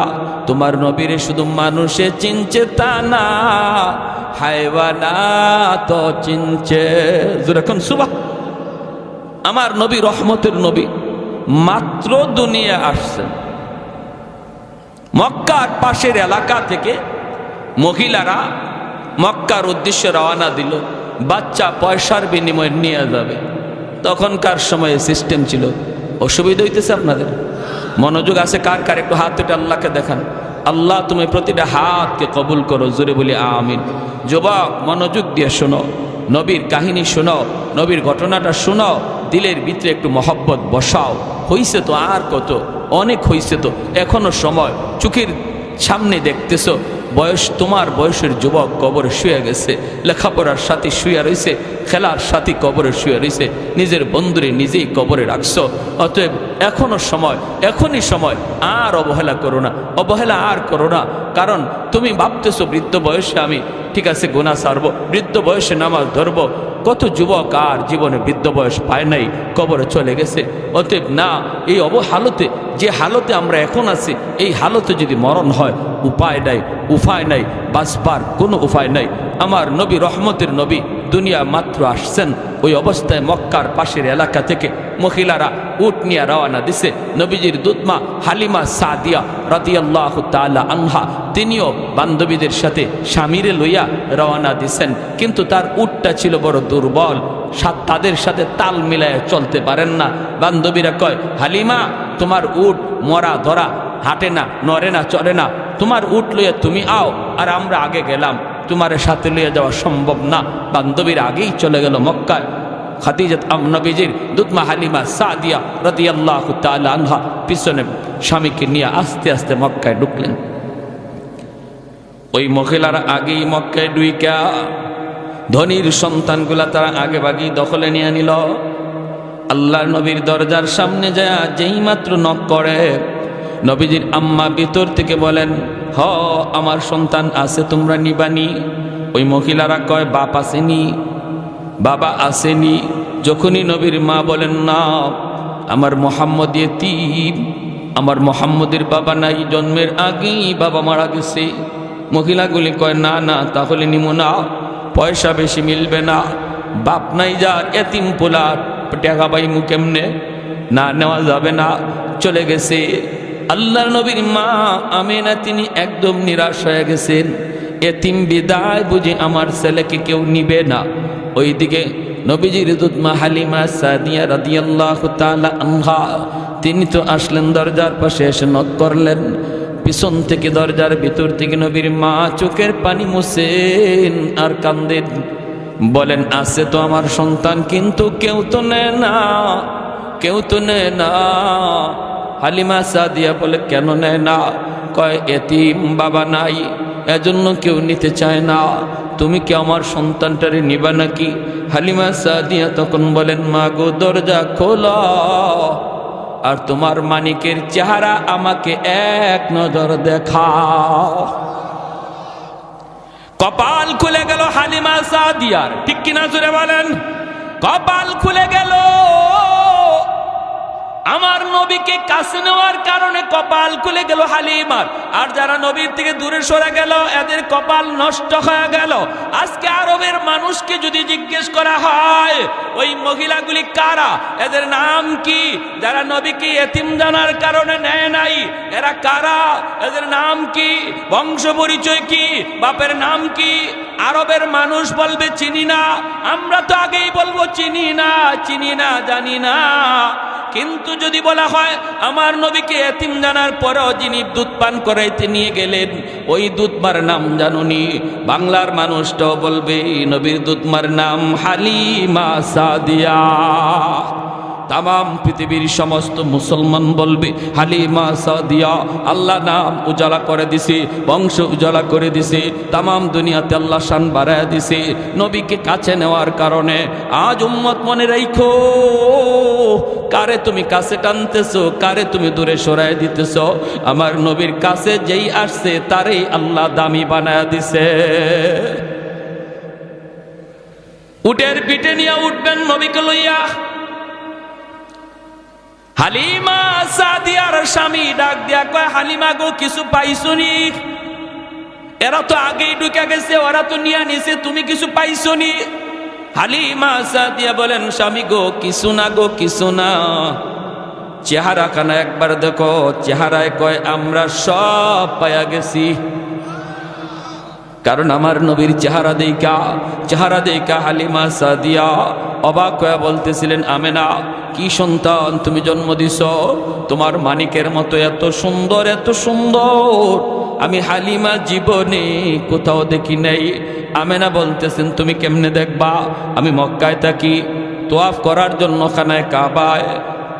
তোমার নবীরে শুধু মানুষে চিনছে তা না, হায়ওয়ানাত চিনছে। যখন সুবহান, আমার নবী রহমতের নবী মাত্র দুনিয়া আসছেন, মক্কার পাশের এলাকা থেকে মহিলারা মক্কার উদ্দেশ্যে রওনা দিল, বাচ্চা পয়সার বিনিময়ে নিয়ে যাবে। তখনকার সময়ে সিস্টেম ছিল। অসুবিধা হইতেছে আপনাদের? মনোযোগ আছে কার কার? একটু হাত উঠে আল্লাহকে দেখান। আল্লাহ তুমি প্রতিটা হাতকে কবুল করো, জোরে বলি আমিন। যুবক মনোযোগ দিয়ে শোনো, নবীর কাহিনী শোনো, নবীর ঘটনাটা শোনো, দিলের ভিতরে একটু মহব্বত বসাও। হইছে তো আর কত, অনেক হইছে তো, এখনো সময়। চোখের সামনে দেখতেছো বয়স, তোমার বয়সের যুবক কবরে শুয়ে গেছে, লেখাপড়ার সাথী শুয়ে রয়েছে, খেলার সাথী কবরে শুয়ে রয়েছে, নিজের বন্ধুরে নিজেই কবরে রাখছো। অতএব এখনো সময়, এখনই সময়। আর অবহেলা করো না, অবহেলা আর করো না। কারণ তুমি ভাবতেছো বৃদ্ধ বয়সে আমি ঠিক আছে গুনাহ ছাড়বো, বৃদ্ধ বয়সে নামাজ ধরবো। কত যুবক আর জীবনে বৃদ্ধ বয়স পায় নাই, কবরে চলে গেছে। অতএব না, এই অবহালতে, যে হালতে আমরা এখন আছি, এই হালতে যদি মরণ হয়, উপায় নাই, উপায় নাই, বাঁচবার কোনো উপায় নাই। আমার নবী রহমতের নবী দুনিয়া মাত্র আসছেন, ওই অবস্থায় মক্কার পাশের এলাকা থেকে মহিলারা উট নিয়ে রওনা দিছে। নবীজির দুধমা হালিমা সাদিয়া রাদিয়াল্লাহু তাআলা আনহা, তিনিও বান্ধবীদের সাথে স্বামীরে লইয়া রওনা দিছেন। কিন্তু তার উটটা ছিল বড় দুর্বল, তাদের সাথে তাল মিলায় চলতে পারেন না। বান্ধবীরা কয়, হালিমা তোমার উট মরা ধরা, হাঁটে না, নড়ে না, চলে না, তোমার উট লইয়া তুমি আও, আর আমরা আগে গেলাম, তোমার সাথে লইয়া যাওয়া সম্ভব না। বান্ধবীর আগেই চলে গেল মক্কায়। খাদিজা নবীজির দুধমা হালিমা সাদিয়া রাদিয়াল্লাহু তাআলা আনহা পিছনে স্বামীকে নিয়ে আস্তে আস্তে মক্কায় ঢুকলেন। ওই মহিলারা আগেই মক্কায় ঢুইকা ধনীর সন্তানগুলা তারা আগে ভাগেই দখলে নিয়ে নিল। আল্লাহর নবীর দরজার সামনে যায় যেই মাত্র নক করে, নবীজির আম্মা ভিতর থেকে বলেন, হ আমার সন্তান আছে, তোমরা নিবানি? ওই মহিলারা কয়, বাপ আসেনি, বাবা আসেনি। যখনই নবীর মা বলেন, না আমার মোহাম্মদ ইয়েতীম, আমার মোহাম্মদের বাবা নাই, জন্মের আগেই বাবা মারা গেছে। মহিলাগুলি কয়, না না তাহলে নিমো না, পয়সা বেশি মিলবে না, বাপ নাই যার, এতিম পোলা, টাকা পাইমু কেমনে, না নেওয়া যাবে না, চলে গেছে। আল্লাহর নবীর মা আমেনা তিনি একদম নিরাশ হয়ে গেছেন। এতিম বিদায় বুঝে আমার ছেলেকে কেউ নিবে না। ওইদিকে নবীজির দুধ মা হালিমা সাদিয়া রাদিয়াল্লাহু তাআলা আনহা, তিনি তো আসলেন দরজার পাশে এসে নক করলেন। পিছন থেকে দরজার ভিতর থেকে নবীর মা চোখের পানি মুছেন আর কান্দেন, বলেন আছে তো আমার সন্তান, কিন্তু কেউ তো নেয় না, কেউ তো নেয় না। হালিমা সাদিয়া বলে কেন নেয় না? কয় এতিম বাবা নাই, এজন্য কেউ নিতে চায় না। তুমি কি আমার সন্তানটারে নিবা নাকি? হালিমা সাদিয়া তখন বলেন মা গো, দরজা খোলো আর তোমার মানিকের চেহারা আমাকে এক নজর দেখাও। কপাল খুলে গেল হালিমা সাদিয়ার, ঠিক কিনা জোরে বলেন? কপাল খুলে গেল। আমার নবীকে কাছে নেওয়ার কারণে কপাল খুলে গেল হালিমার। আর যারা নবীর থেকে দূরে সরে গেল এদের কপাল নষ্ট হয়ে গেল। আজকে আরবের মানুষকে যদি জিজ্ঞেস করা হয় ওই মহিলাগুলি কারা, এদের নাম কি? যারা নবীকে এতিম জানার কারণে নেয় নাই, এরা কারা? এদের নাম কি? বংশ পরিচয় কি? বাপের নাম কি? আরবের মানুষ বলবে চিনি না। আমরা তো আগেই বলবো চিনি না, চিনি না, জানি না। কিন্তু যদি বলা হয় আমার নবীকে এতিম জানার পরেও যিনি দুধ পান করাইতে নিয়ে গেলেন ওই দুধমার নাম জানুনি, বাংলার মানুষটাও বলবে নবীর দুধমার নাম হালিমা সাদিয়া। তাম পৃথিবীর সমস্ত মুসলমান বলবে হালিমা সাদিয়া। আল্লাহ নাম উজালা করে দিছে, বংশ উজালা করে দিছে, তাম দুনিয়াতে আল্লাহ শান বাড়ায় দিছে নবীকে কাছে নেওয়ার কারণে। আজ উম্মত মনে রাখো, কারে তুমি কাছে টানতেছো, কারে তুমি দূরে সরাই দিতেছো। আমার নবীর কাছে যেই আসছে তারই আল্লাহ দামি বানায় দিছে। উটের পিঠে নিয়ে উঠবেন নবীকে লইয়া। হালিমা সাদিয়ার স্বামী ডাক দিয়া কয় হালিমা গো, কিছু পাইছনি? এরা তো আগেই ঢুকে গেছে, ওরা তো নিয়ে নিছে, তুমি কিছু পাইছনি? হালিমা সাদিয়া বলেন স্বামী গো, কিছু না গো, কিছু না। চেহারা খানা একবার দেখো। চেহারায় কয় আমরা সব পায়া গেছি। কারণ আমার নবীর চেহারা দেখা হালিমা সাদিয়া অবাক হয়ে বলতেছিলেন আমেনা, কি সন্তান তুমি জন্ম দিছ, তোমার মানিকের মতো এত সুন্দর, এত সুন্দর আমি হালিমা জীবনে কোথাও দেখি নাই। আমেনা বলতেছেন তুমি কেমনে দেখবা? আমি মক্কায় থাকি, তোয়াফ করার জন্য খানায় কাবায়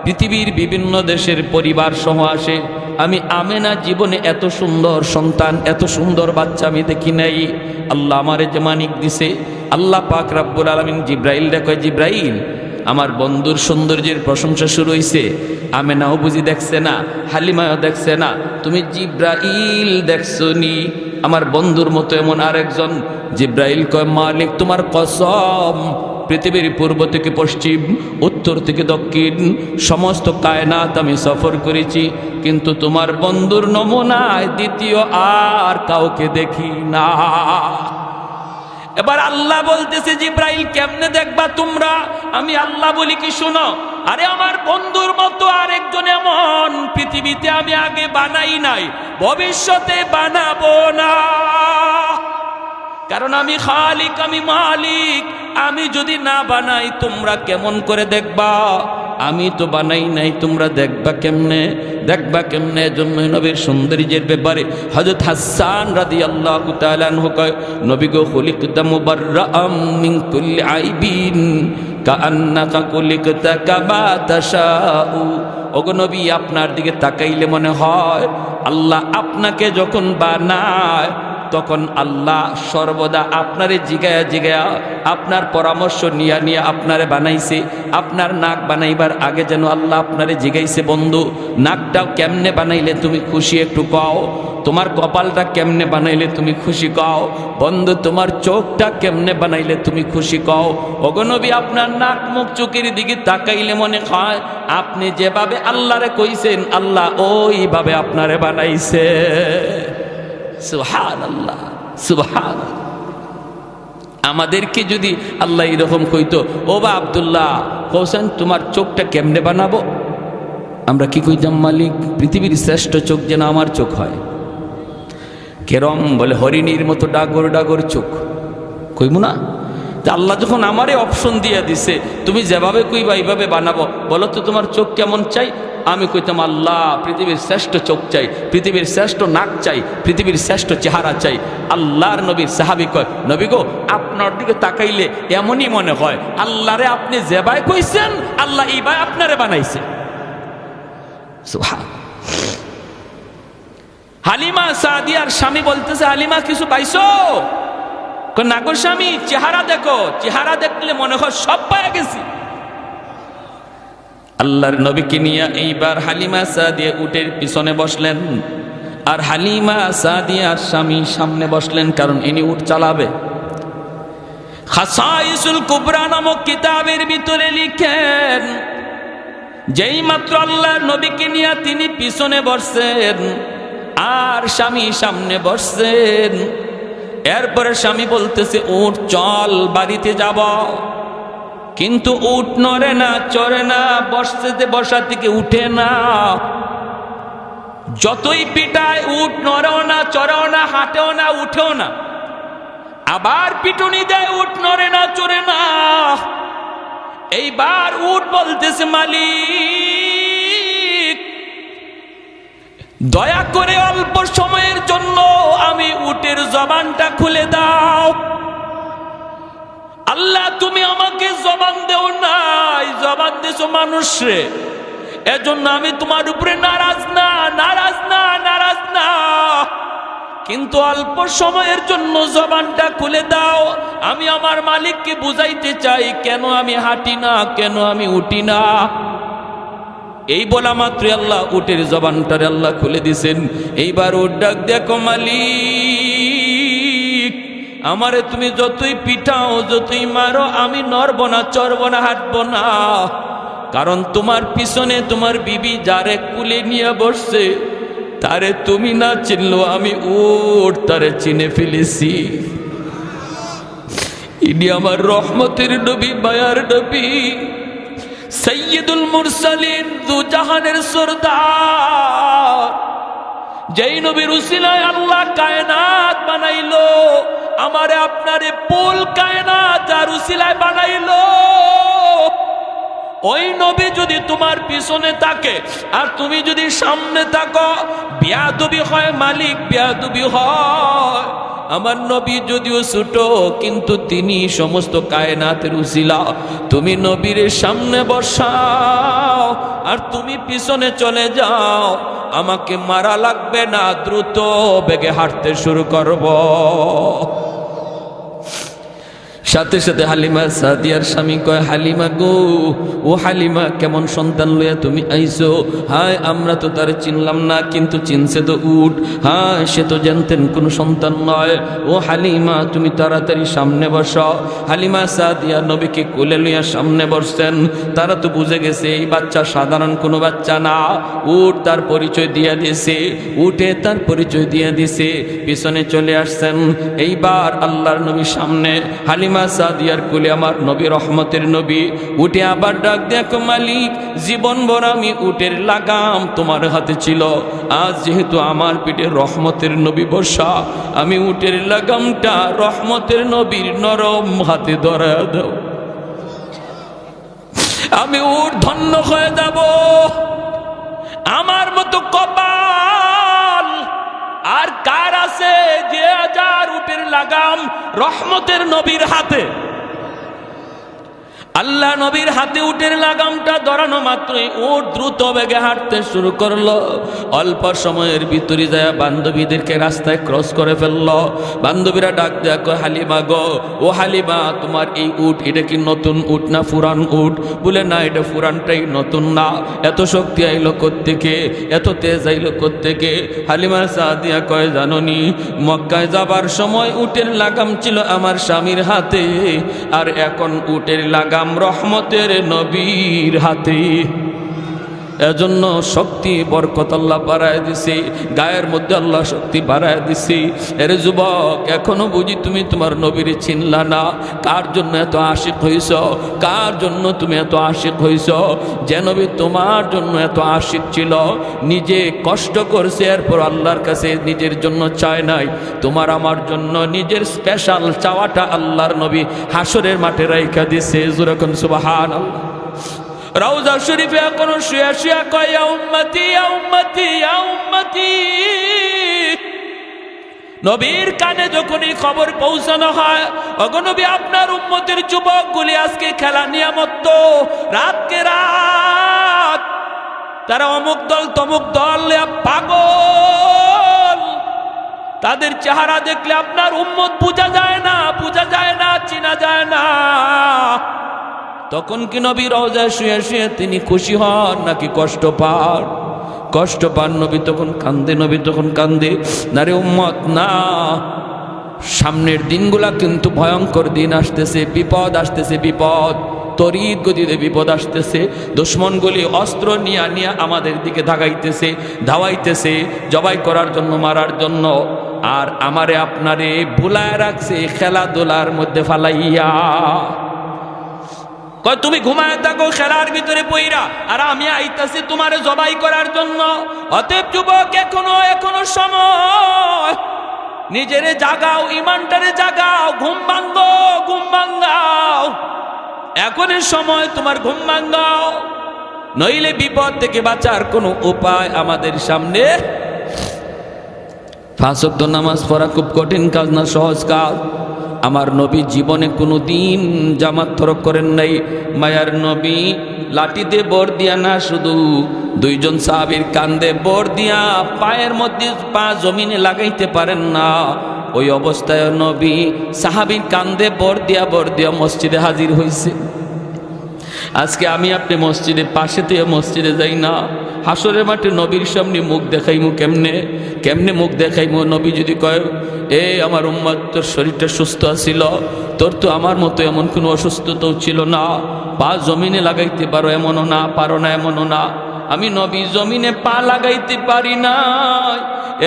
পৃথিবীর বিভিন্ন দেশের পরিবার সহ আসে। আমি আমেনা জীবনে এত সুন্দর সন্তান, এত সুন্দর বাচ্চা আমি দেখি নাই। আল্লাহ আমারে যে মানিক দিছে, আল্লাহ পাক রব্বুল আলামিন জিব্রাইল দেখে, জিব্রাইল আমার বন্ধুর সৌন্দর্যের প্রশংসা শুরু হইছে। আমেনাও বুঝি দেখছে না, হালিমাও দেখছে না, তুমি জিব্রাইল দেখছনি আমার বন্ধুর মতো এমন আরেকজন। জিব্রাইল কয় মালিক তোমার কসম, পৃথিবীর পূর্ব থেকে পশ্চিম, উত্তর থেকে দক্ষিণ সমস্ত কায়নাত আমি সফর করেছি, কিন্তু তোমার বন্ধুর নমুনায় দ্বিতীয় আর কাউকে দেখি না। এবার আল্লাহ বলতেছে জিব্রাইল কেমনে দেখবা তোমরা? আমি আল্লাহ বলি কি শোনো, আরে আমার বন্ধুর মতো আরেকজন এমন পৃথিবীতে আমি আগে বানাই নাই, ভবিষ্যতে বানাবো না। কারণ আমি খালিক, আমি মালিক। আমি যদি না বানাই তোমরা কেমন করে দেখবা? আমি তো বানাই নাই, তোমরা দেখবা কেমনে? দেখবা কেমনে? জন্য নবীর সৌন্দর্যের ব্যাপারে হযরত হাসান রাদিয়াল্লাহু তাআলা আনহু কয় নবী গো খুলিকতা মুবাররাআম মিন কুল্লি আইবিন কাআন্নাকা খুলিকতা কামা তাশাউ। ওগো নবী, আপনার দিকে তাকাইলে মনে হয় আল্লাহ আপনাকে যখন বানায় তখন আল্লাহ সর্বদা আপনারে জিগায়া জিগায়া আপনার পরামর্শ নিয়া নিয়া আপনারে বানাইছে। আপনার নাক বানাইবার আগে যেন আল্লাহ আপনারে জিগাইছে বন্ধু নাকটাও কেমনে বানাইলে তুমি খুশি একটু কও, তোমার কপালটা কেমনে বানাইলে তুমি খুশি কও, বন্ধু তোমার চোখটা কেমনে বানাইলে তুমি খুশি কও। ওগো নবী, আপনার নাক মুখ চোখের দিকে তাকাইলে মনে হয় আপনি যেভাবে আল্লাহরে কইছেন আল্লাহ ওইভাবে আপনারে বানাইছে। সুবহানাল্লাহ, সুবহানাল্লাহ। আমাদেরকে যদি আল্লাহ এরকম কইতো, ও বা আব্দুল্লাহ হোসেন তোমার চোখটা কেমনে বানাবো, আমরা কি কইতাম? মালিক পৃথিবীর শ্রেষ্ঠ চোখ যেন আমার চোখ হয়। কেরম বলে হরিণীর মতো ডাগর ডাগর চোখ, কইব না? যে আল্লাহ যখন আমারে অপশন দিয়ে দিছে, তুমি যেভাবে কইবা এইভাবে বানাবো, বলো তো তোমার চোখ কেমন চাই? আমি কইতাম আল্লাহ পৃথিবীর শ্রেষ্ঠ চোখ চাই, পৃথিবীর শ্রেষ্ঠ নাক চাই, পৃথিবীর শ্রেষ্ঠ চেহারা চাই। আল্লাহর নবীর সাহাবী কয়, নবী গো আপনার দিকে তাকাইলে এমনই মনে হয় আল্লাহরে আপনি যেভাবে কইছেন আল্লাহ এইভাবে আপনারে বানাইছে। সুবহান। হালিমা সাদিয়ার স্বামী বলতেছে, হালিমা কিছু পাইছো? না গো স্বামী, চেহারা দেখো, চেহারা দেখলে মনে হয় সব পাওয়া গেছি। আল্লাহর নবীকে নিয়ে এইবার হালিমা সাদিয়া উটের পিছনে বসলেন, আর হালিমা সাদিয়ার স্বামী সামনে বসলেন, কারণ ইনি উট চালাবে। খাসাইসুল কুবরা নামক কিতাবের ভিতরে লিখেন, যেই মাত্র আল্লাহর নবীকে নিয়ে তিনি পিছনে বসছেন আর স্বামী সামনে বসছেন, এরপরে স্বামী বলতেছে উট চল বাড়িতে যাব, কিন্তু উট নড়ে না, চড়ে না, বসতে বসা থেকে উঠে না। যতই পিটায় উট নড়েও না, চড়েও না, হাঁটেও না, উঠেও না। আবার পিটুনি দেয়, উট নড়ে না, চড়ে না। এইবার উট বলতেছে মালিক দয়া করে অল্প সময়ের জন্য আমি উটের জবানটা খুলে দাও। আল্লাহ তুমি আমাকে জবান দেও নাই, জবান দিছো মানুষরে, এজন্য আমি তোমার উপরে নারাজ না, নারাজ না, নারাজ না, কিন্তু অল্প সময়ের জন্য জবানটা খুলে দাও। আমি আমার মালিককে বুঝাইতে চাই কেন আমি হাঁটি না, কেন আমি উঠি না। এই বলা মাত্র আল্লাহ উটের জবানটারে আল্লাহ খুলে দিছেন। এইবার উট ডাক দেখো, মালিক আমারে তুমি যতই পিটাও, যতই মারো, আমি নড়ব না, চড়ব না, হাঁটব না, কারণ তোমার পিছনে তোমার বিবি যারে কুলে নিয়ে বসছে তারে তুমি না চিনলো, আমি উট তারে চিনে ফেলেছি। ইনি আমার রহমতের নবী, মায়ার নবী, সৈয়দুল মুরসালিন, দু জাহানের সরদার, যেই নবীর উসিলায় আল্লাহ কায়নাত বানাইলো, আমারে আপনারে পুল কায়নাত যার উসিলায় বানাইলো। ওই নবী যদি তোমার পিছনে থাকে আর তুমি যদি সামনে থাকো, বেয়াদবি হয় মালিক, বেয়াদবি হয়। আমার নবী যদিও ছোট, কিন্তু তিনি সমস্ত কায়নাতের উসিলা। তুমি নবীর সামনে বসাও আর তুমি পিছনে চলে যাও, আমাকে মারা লাগবে না, দ্রুত বেগে হাঁটতে শুরু করব। সাথে সাথে হালিমা সাদিয়ার স্বামী কয়, হালিমা গো, ও হালিমা কেমন সন্তান লইয়া তুমি আইছো? হায় আমরা তো তার চিনলাম না, কিন্তু চিনছে তো উট। হ্যাঁ সে তো জানতেন কোনো সন্তান নয়। ও হালিমা তুমি তাড়াতাড়ি সামনে বসো। হালিমা সাদিয়া নবীকে কোলে লইয়া সামনে বসছেন। তারা তো বুঝে গেছে এই বাচ্চা সাধারণ কোনো বাচ্চা না, উট তার পরিচয় দিয়ে দিয়েছে, উঠে তার পরিচয় দিয়ে দিছে, পিছনে চলে আসছেন। এইবার আল্লাহর নবীর সামনে হালিমা সাদিয়ার কুলে আমার নবী, রহমতের নবী, উঠে আবার ডাক দেখো, মালিক জীবন ভর আমি উটের লাগাম তোমার হাতে ছিল, আজ যেহেতু আমার পিঠে রহমতের নবী বসা, আমি উটের লাগামটা রহমতের নবীর নরম হাতে ধরা দাও, আমি উট ধন্য হয়ে যাব। আমার মতো কপাল আর কার আছে যে হাজার উটের লাগাম রহমতের নবীর হাতে? আল্লাহ নবীর হাতে উটের লাগামটা ধরানো মাত্রই উট দ্রুত বেগে হাঁটতে শুরু করলো। অল্প সময়ের ভিতরে যায় বান্ধবীদেরকে রাস্তায় ক্রস করে ফেললো। বান্ধবীরা ডাক দেয়া কয়, হালিমা গো, ও হালিমা তোমার এই উট এটা কি নতুন উট না পুরান উট? বলে না, এটা পুরানটাই, নতুন না। এত শক্তি আইলো কোত্থেকে, এত তেজ আইলো কোত্থেকে? হালিমা সাদিয়া কয়, জাননি মক্কায় যাবার সময় উটের লাগাম ছিল আমার স্বামীর হাতে, আর এখন উটের লাগাম রহমতের নবীর হাতে। এজন্য শক্তি বরকত আল্লাহ বাড়ায় দিছে, গায়ের মধ্যে আল্লাহ শক্তি বাড়ায় দিছে। এর যুবক, এখনো বুঝি তুমি তোমার নবীর চিনলা না? কার জন্য এত আশিক হইছ? কার জন্য তুমি এত আশিক হইছ? যে নবী তোমার জন্য এত আশিক ছিল, নিজে কষ্ট করছে, এরপর আল্লাহর কাছে নিজের জন্য চায় নাই, তোমার আমার জন্য নিজের স্পেশাল চাওয়াটা আল্লাহর নবী হাসরের মাঠে রাইখা দিছে। যেরকম সুবহানাল্লাহ। রওজা শরীফে এখনো শুয়া শুয়া কয়, ইয়া উম্মতি ইয়া উম্মতি ইয়া উম্মতি। নবীর কানে যখনই খবর পৌঁছানো হয়, ওগো নবী আপনার উম্মতের যুবকগুলি আজকে খেলা নিয়ামত, রাতকে রাত তারা অমুক দল তমুক দল পাগল, তাদের চেহারা দেখলে আপনার উম্মত বোঝা যায় না, বোঝা যায় না, চিনা যায় না। তখন কি নবী রওজায় শুয়ে শুয়ে তিনি খুশি হন নাকি কষ্ট পান? কষ্ট পান। নবী তখন কান্দে, নবী তখন কান্দে। না রে উম্মত, না, সামনের দিনগুলা কিন্তু ভয়ঙ্কর দিন আসতেছে, বিপদ আসতেছে, বিপদ তড়িৎ গতিতে বিপদ আসতেছে। দুশ্মনগুলি অস্ত্র নিয়ে নিয়ে আমাদের দিকে ধাগাইতেছে, ধাওয়াইতেছে, জবাই করার জন্য, মারার জন্য। আর আমারে আপনারে ভুলায় রাখছে খেলাধুলার মধ্যে ফালাইয়া। কয় তুমি ঘুমায় থাকো খেলার ভিতরে পইরা, আর আমি আইতাছি তোমারে জবাই করার জন্য। অতএব যুবক, এখনো সময়, নিজেরে জাগাও, ইমানটারে জাগাও, ঘুম ভাঙ্গো, ঘুম ভাঙ্গাও। এখনের সময় তোমার ঘুম ভাঙ্গাও, নইলে বিপদ থেকে বাঁচার কোনো উপায় আমাদের সামনে। 5 ওয়াক্ত নামাজ পড়া খুব কঠিন কাজ না, সহজ কাজ। আমার নবী জীবনে কোনো দিন জামাত তরক করেন নাই। মায়ার নবী লাঠিতে বর দিয়া না, শুধু 2 জন সাহাবীর কান্দে বর দিয়া পায়ের মধ্যে পা জমিনে লাগাইতে পারেন না। ওই অবস্থায় নবী সাহাবীর কান্দে বর দিয়া মসজিদে হাজির হয়েছে। আজকে আমি আপনি মসজিদে পাশে থেকে মসজিদে যাই না, হাসরের মাঠে নবীর সামনে মুখ দেখাইমু কেমনে মুখ দেখাইমু? নবী যদি কয়, এ আমার উম্মত, তোর শরীরটা সুস্থ আছিল, তোর তো আমার মতো এমন কোনো অসুস্থতাও ছিল না, পা জমিনে লাগাইতে পারো এমনও না, পারো না এমনও না। আমি নবী জমিনে পা লাগাইতে পারি না,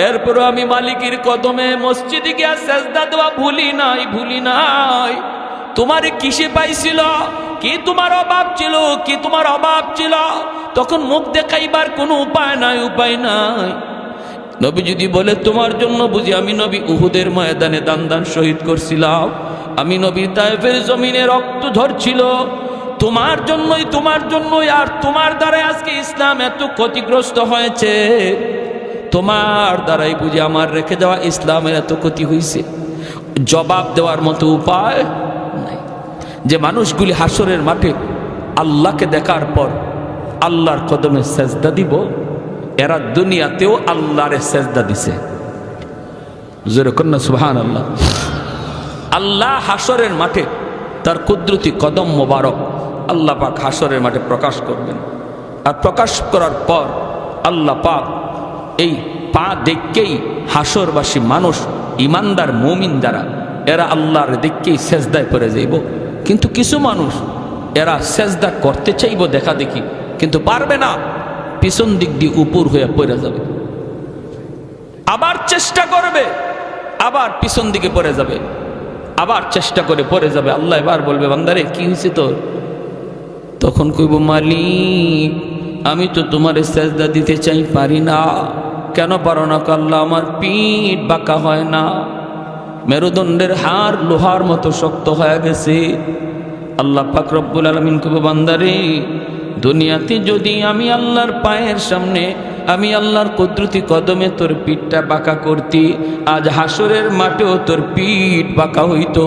এরপরও আমি মালিকের কদমে মসজিদে গিয়া সেজদা দেওয়া ভুলি নাই। তোমারে কিসে পাইছিল? কি তোমার অভাব ছিল? কি তোমার অভাব ছিল? তখন মুখ দেখাইবার কোনো উপায় নাই। নবী যদি বলে তোমার জন্য বুঝি আমি নবী উহুদের ময়দানে দান শহীদ করছিলাম, আমি নবী তায়েফের জমিনে রক্ত ঝরছিল, তোমার জন্যই, আর তোমার দ্বারাই আজকে ইসলাম এত ক্ষতিগ্রস্ত হয়েছে, তোমার দ্বারাই বুঝি আমার রেখে যাওয়া ইসলামের এত ক্ষতি হয়েছে। জবাব দেওয়ার মতো উপায় নাই। যে মানুষগুলি হাসরের মাঠে আল্লাহকে দেখার পর আল্লাহর কদমে সেজদা দিব, এরা দুনিয়াতেও আল্লাহরে সেজদা দিছে। যেরকম না সুবহানাল্লাহ। আল্লাহ হাসরের মাঠে তার কুদরতি কদম মোবারক আল্লাহ পাক হাসরের মাঠে প্রকাশ করবেন। আর প্রকাশ করার পর আল্লাহ পাক এই পা দেখকেই হাসরবাসী মানুষ, ইমানদার মুমিন যারা, এরা আল্লাহর দেখকেই সেজদায় পড়ে যাইব। কিন্তু কিছু মানুষ এরা সেজদা করতে চাইব দেখা দেখি, কিন্তু পারবে না, পিছন দিক দিয়ে উপর হয়ে পড়ে যাবে। আবার চেষ্টা করবে, আবার পিছন দিকে পড়ে যাবে, আবার চেষ্টা করে পড়ে যাবে। আল্লাহ এবার বলবে, বান্দারে কি হয়েছে তোর? তখন কইব, মালিক আমি তো তোমার সেজদা দিতে চাই, পারি না। কেন পারো না? আল্লাহ আমার পিঠ বাঁকা হয় না, মেরুদণ্ডের হাড় লোহার মতো শক্ত হয়ে গেছে। আল্লাহ পাক রব্বুল আলামিন কইব, বান্দারে দুনিয়াতে যদি আমি আল্লাহর পায়ের সামনে, আমি আল্লাহর কুদরতি কদমে তোর পিঠটা বাঁকা করতি, আজ হাসরের মাঠেও তোর পিঠ বাঁকা হইতো।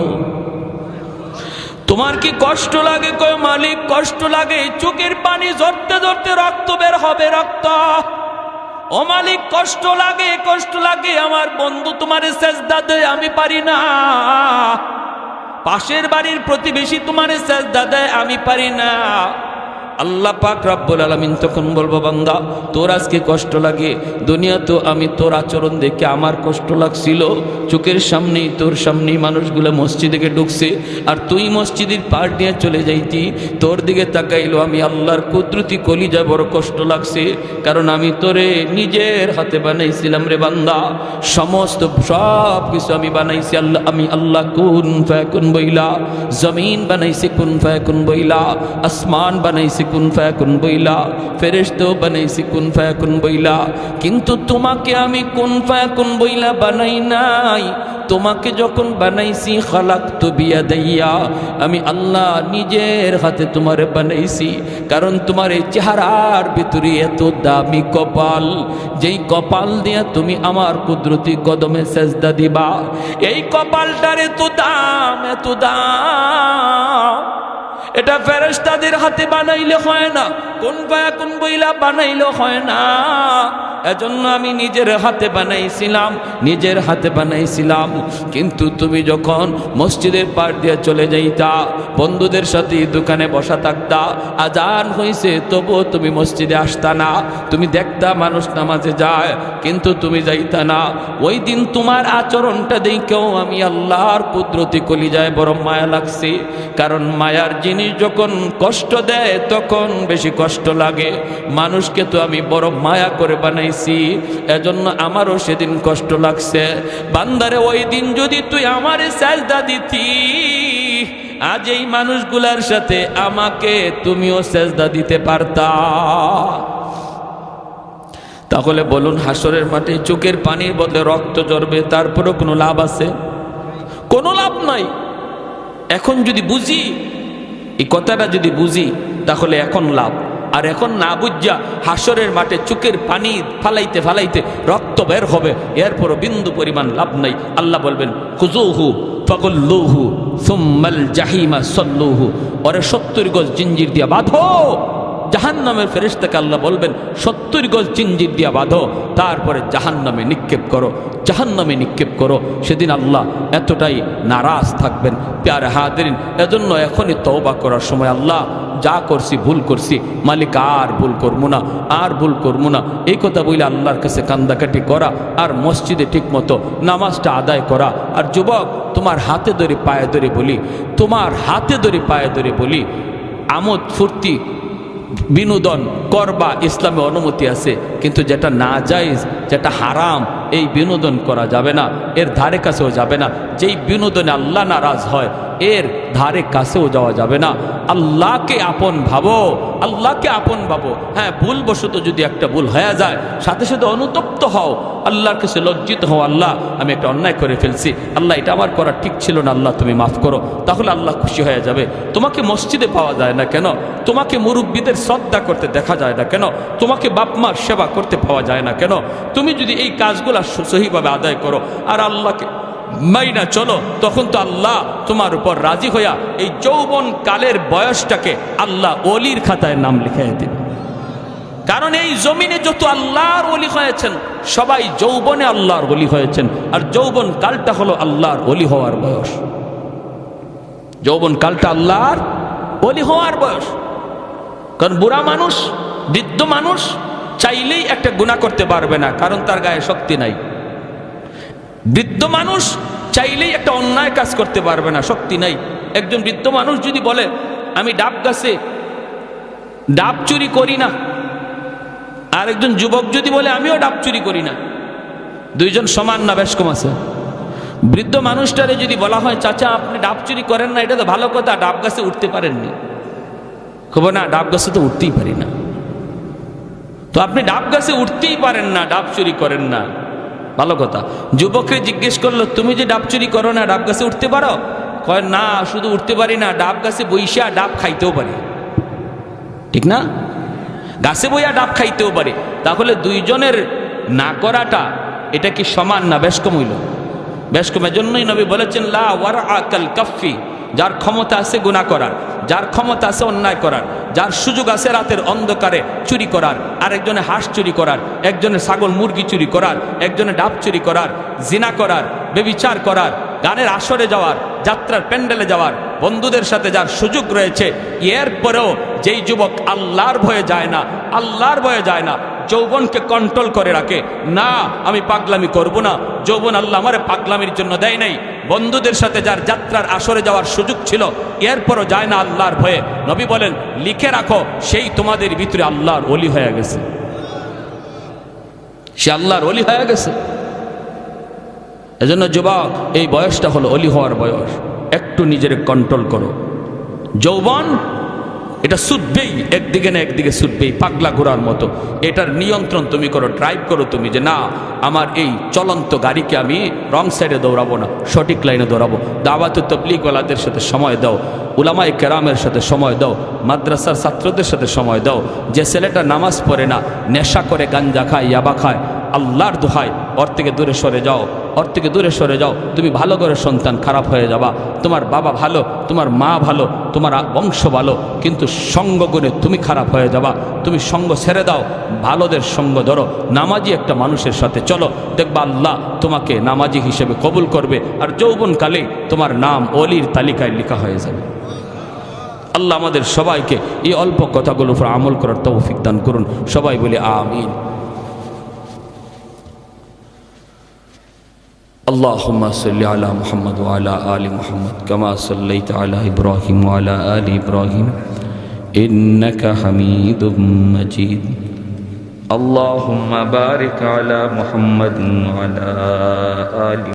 তোমার কি কষ্ট লাগে? কয় মালিক কষ্ট লাগে, চোখের পানি ঝরতে ঝরতে রক্ত বের হবে, রক্ত। ও মালিক কষ্ট লাগে, আমার বন্ধু তোমারে সেজদা দেয়, আমি পারি না। পাশের বাড়ির প্রতিবেশী তোমারে সেজদা দেয়, আমি পারি না। আল্লাহ পাক রব্বুল আলামিন তখন বলবো, বান্দা তোর আজকে কষ্ট লাগে, দুনিয়া তো আমি তোর আচরণ দেখে আমার কষ্ট লাগছিল, চোখের সামনেই তোর সামনেই মানুষগুলো মসজিদে ঢুকছে, আর তুই মসজিদের পার নিয়ে চলে যাইতি, তোর দিকে তাকাইলো আমি আল্লাহর কুদরতি কলিজা, বড় কষ্ট লাগছে, কারণ আমি তোরে নিজের হাতে বানাইছিলাম রে বান্দা, সমস্ত সব কিছু আমি বানাইছি আল্লাহ, আমি আল্লাহ কুন ফায়াকুন বইলা, জমিন বানাইছি কুন ফায়াকুন বইলা, আসমান বানাইছি কুন ফায়াকুন বইলা, ফেরেশতা বানাইছি কুন ফায়াকুন বইলা, কিন্তু তোমাকে আমি কুন ফায়াকুন বইলা বানাই নাই। তোমাকে যখন বানাইছি খালাকতু বিয়াদাইয়া, আমি আল্লাহ নিজের হাতে তোমারে বানাইছি, কারণ তোমার এই চেহারার ভিতরে এত দামি কপাল, যেই কপাল দিয়া তুমি আমার কুদরতি কদমে সেজদা দিবা, এই কপালটার এত দাম, এত দাম, এটা ফেরেশতাদের হাতে বানাইলে হয় না, কোন ফায়াকুন বইলা বানাইলে হয় না। এজন্য আমি নিজের হাতে বানাইছিলাম, নিজের হাতে বানাইছিলাম। কিন্তু তুমি যখন মসজিদের পার দিয়ে চলে যাইতা, বন্ধুদের সাথে দোকানে বসা থাকতা, আজান হইছে তবুও তুমি মসজিদে আসতা না, তুমি দেখতা মানুষ নামাজে যায় কিন্তু তুমি যাইতা না। ওই দিন তোমার আচরণটা দেখেও আমি আল্লাহর কুদরতি কলিজায় বড় মায়া লাগছে, কারণ মায়ার জিনিস যখন কষ্ট দেয় তখন বেশি কষ্ট লাগে। মানুষকে তো আমি বড় মায়া করে বানাইছি, এজন্য আমারও সেদিন কষ্ট লাগছে। বান্দারে ওই দিন যদি তুই আমারে সাজদা দিতি, আজ এই মানুষগুলার সাথে আমাকে তুমিও সাজদা দিতে পারতা। তাহলে বলুন, হাসরের মাঠে চোখের পানির বদলে রক্ত ঝরবে, তারপরেও কোনো লাভ আছে? কোনো লাভ নাই। এখন যদি বুঝি, এই কথাটা যদি বুঝি, তাহলে এখন লাভ। আর এখন না বুঝা হাসরের মাঠে চোখের পানি ফালাইতে ফালাইতে রক্ত বের হবে, এরপরও বিন্দু পরিমাণ লাভ নাই। আল্লাহ বলবেন, খুযুহু ফাগুল্লুহু সুম্মাল জাহিমা সাল্লুহু, ওরে 70 গজ জিঞ্জির দিয়া বাঁধো। জাহান্নামের ফেরেশতাকে আল্লাহ বলবেন, 70 গজ জিঞ্জির দিয়া বাঁধো, তারপরে জাহান্নামে নিক্ষেপ করো, জাহান্নামে নিক্ষেপ করো। সেদিন আল্লাহ এতটাই নারাজ থাকবেন। প্যারে হাদিরিন, এজন্য এখনই তওবা করার সময়, আল্লাহ যা করছি ভুল করছি, মালিক আর ভুল করবো না, আর ভুল করবো না, এই কথা বলে আল্লাহর কাছে কান্দাকাটি করা, আর মসজিদে ঠিক মতো নামাজটা আদায় করা। আর যুবক, তোমার হাতে ধরে পায়ে ধরে বলি, তোমার হাতে ধরে পায়ে ধরে বলি, আমোদ ফুর্তি বিনোদন করবা, ইসলামে অনুমতি আছে, কিন্তু যেটা নাজায়েজ, যেটা হারাম, এই বিনোদন করা যাবে না, এর ধারে কাছেও যাবে না। যেই বিনোদনে আল্লাহ নারাজ হয়, এর ধারে কাছেও যাওয়া যাবে না। আল্লাহকে আপন ভাবো, আল্লাহকে আপন ভাবো। হ্যাঁ, ভুলবশত যদি একটা ভুল হয়ে যায়, সাথে সাথে অনুতপ্ত হও, আল্লাহর কাছে লজ্জিত হও, আল্লাহ আমি একটা অন্যায় করে ফেলছি, আল্লাহ এটা আমার করা ঠিক ছিল না, আল্লাহ তুমি মাফ করো। তাহলে আল্লাহ খুশি হয়ে যাবে। তোমাকে মসজিদে পাওয়া যায় না কেন? তোমাকে মুরব্বীদের শ্রদ্ধা করতে দেখা যায় না কেন? তোমাকে বাপ মার সেবা করতে পাওয়া যায় না কেন? তুমি যদি এই কাজগুলো সহিভাবে আদায় করো আর আল্লাহকে মাইনা চলো, তখন তো আল্লাহ তোমার উপর রাজি হইয়া এই যৌবন কালের বয়সটাকে আল্লাহ ওলির খাতায় নাম লিখাই দিন। কারণ এই জমিনে যত আল্লাহর ওলি হয়েছেন, সবাই যৌবনে আল্লাহর ওলি হয়েছেন, আর যৌবন কালটা হলো আল্লাহর ওলি হওয়ার বয়স। যৌবন কালটা আল্লাহর ওলি হওয়ার বয়স। কারণ বুড়া মানুষ, বৃদ্ধ মানুষ চাইলেই একটা গুনাহ করতে পারবে না, কারণ তার গায়ে শক্তি নাই। বৃদ্ধ মানুষ চাইলেই একটা অন্যায় কাজ করতে পারবে না, শক্তি নাই। একজন বৃদ্ধ মানুষ যদি বলে আমি ডাব গাছে ডাব চুরি করি না, আর একজন যুবক যদি বলে আমিও ডাব চুরি করি না, দুইজন সমান না বেশ কম আছে? বৃদ্ধ মানুষটারে যদি বলা হয় চাচা আপনি ডাব চুরি করেন না, এটা তো ভালো কথা, ডাব গাছে উঠতে পারেননি, খবর না ডাব গাছে তো উঠতেই পারি না। তো আপনি ডাব গাছে উঠতেই পারেন না, ডাব চুরি করেন না, ভালো কথা। যুবককে জিজ্ঞেস করলো তুমি যে ডাব চুরি করো না, ডাব গাছে উঠতে পারো? কয় না, শুধু উঠতে পারি না, ডাব গাছে বইসা ডাব খাইতেও পারি। ঠিক না? গাছে বইয়া ডাব খাইতেও পারি। তাহলে দুইজনের না করাটা এটা কি সমান না বেশ কম হইল? বেশ কম। এজন্যই নবী বলেছেন লা ওয়ারআ কাল কাফি, যার ক্ষমতা আছে গুনাহ করার, যার ক্ষমতা আছে অন্যায় করার, যার সুযোগ আছে রাতের অন্ধকারে চুরি করার, আর একজনে হাঁস চুরি করার, একজনে ছাগল মুরগি চুরি করার, একজনে ডাব চুরি করার, জিনা করার, বেবিচার করার, গানের আসরে যাওয়ার, যাত্রার প্যান্ডেলে যাওয়ার, বন্ধুদের সাথে যার সুযোগ রয়েছে, এরপরেও যেই যুবক আল্লাহর ভয়ে যায় না, আল্লাহর ভয়ে যায় না, যৌবনকে কন্ট্রোল করে রাখে, না আমি পাগলামি করব না, যৌবন আল্লাহ আমারে পাগলামির জন্য দেয় নাই। বন্ধুদের সাথে যার যাত্রার আসরে যাওয়ার সুযোগ ছিল, এরপরও যায় না আল্লাহর ভয়ে, নবী বলেন লিখে রাখো সেই তোমাদের ভিতরে আল্লাহর ওলি হয়ে গেছে, সে আল্লাহর ওলি হয়ে গেছে। এজন্য যুবক, এই বয়সটা হলো ওলি হওয়ার বয়স। একটু নিজের কন্ট্রোল করো। যৌবন এটা ছুটবেই, একদিকে না একদিকে ছুটবেই, পাগলা ঘোড়ার মতো। এটার নিয়ন্ত্রণ তুমি করো, ড্রাইভ করো তুমি, যে না আমার এই চলন্ত গাড়িকে আমি রং সাইডে দৌড়াবো না, সঠিক লাইনে দৌড়াবো। দাওয়াত তাবলীগওয়ালাদের সাথে সময় দাও, উলামায়ে কেরামের সাথে সময় দাও, মাদ্রাসার ছাত্রদের সাথে সময় দাও। যে ছেলেটা নামাজ পড়ে না, নেশা করে, গাঞ্জা খায়, ইয়াবা খায়, আল্লাহর দোহাই ওর থেকে দূরে সরে যাও, ওর থেকে দূরে সরে যাও। তুমি ভালো করে সন্তান, খারাপ হয়ে যাবা। তোমার বাবা ভালো, তোমার মা ভালো, তোমার বংশ ভালো, কিন্তু সঙ্গ গুণে তুমি খারাপ হয়ে যাবা। তুমি সঙ্গ ছেড়ে দাও, ভালোদের সঙ্গ ধরো, নামাজি একটা মানুষের সাথে চলো, দেখবা আল্লাহ তোমাকে নামাজি হিসেবে কবুল করবে, আর যৌবনকালে তোমার নাম ওলির তালিকায় লেখা হয়ে যাবে। আল্লাহ আমাদের সবাইকে এই অল্প কথাগুলোর উপর আমল করার তৌফিক দান করুন। সবাই বলে আমিন। اللهم صل على محمد وعلى آل محمد كما صليت على إبراهيم وعلى آل إبراهيم إنك حميد مجيد اللهم بارك على محمد وعلى آل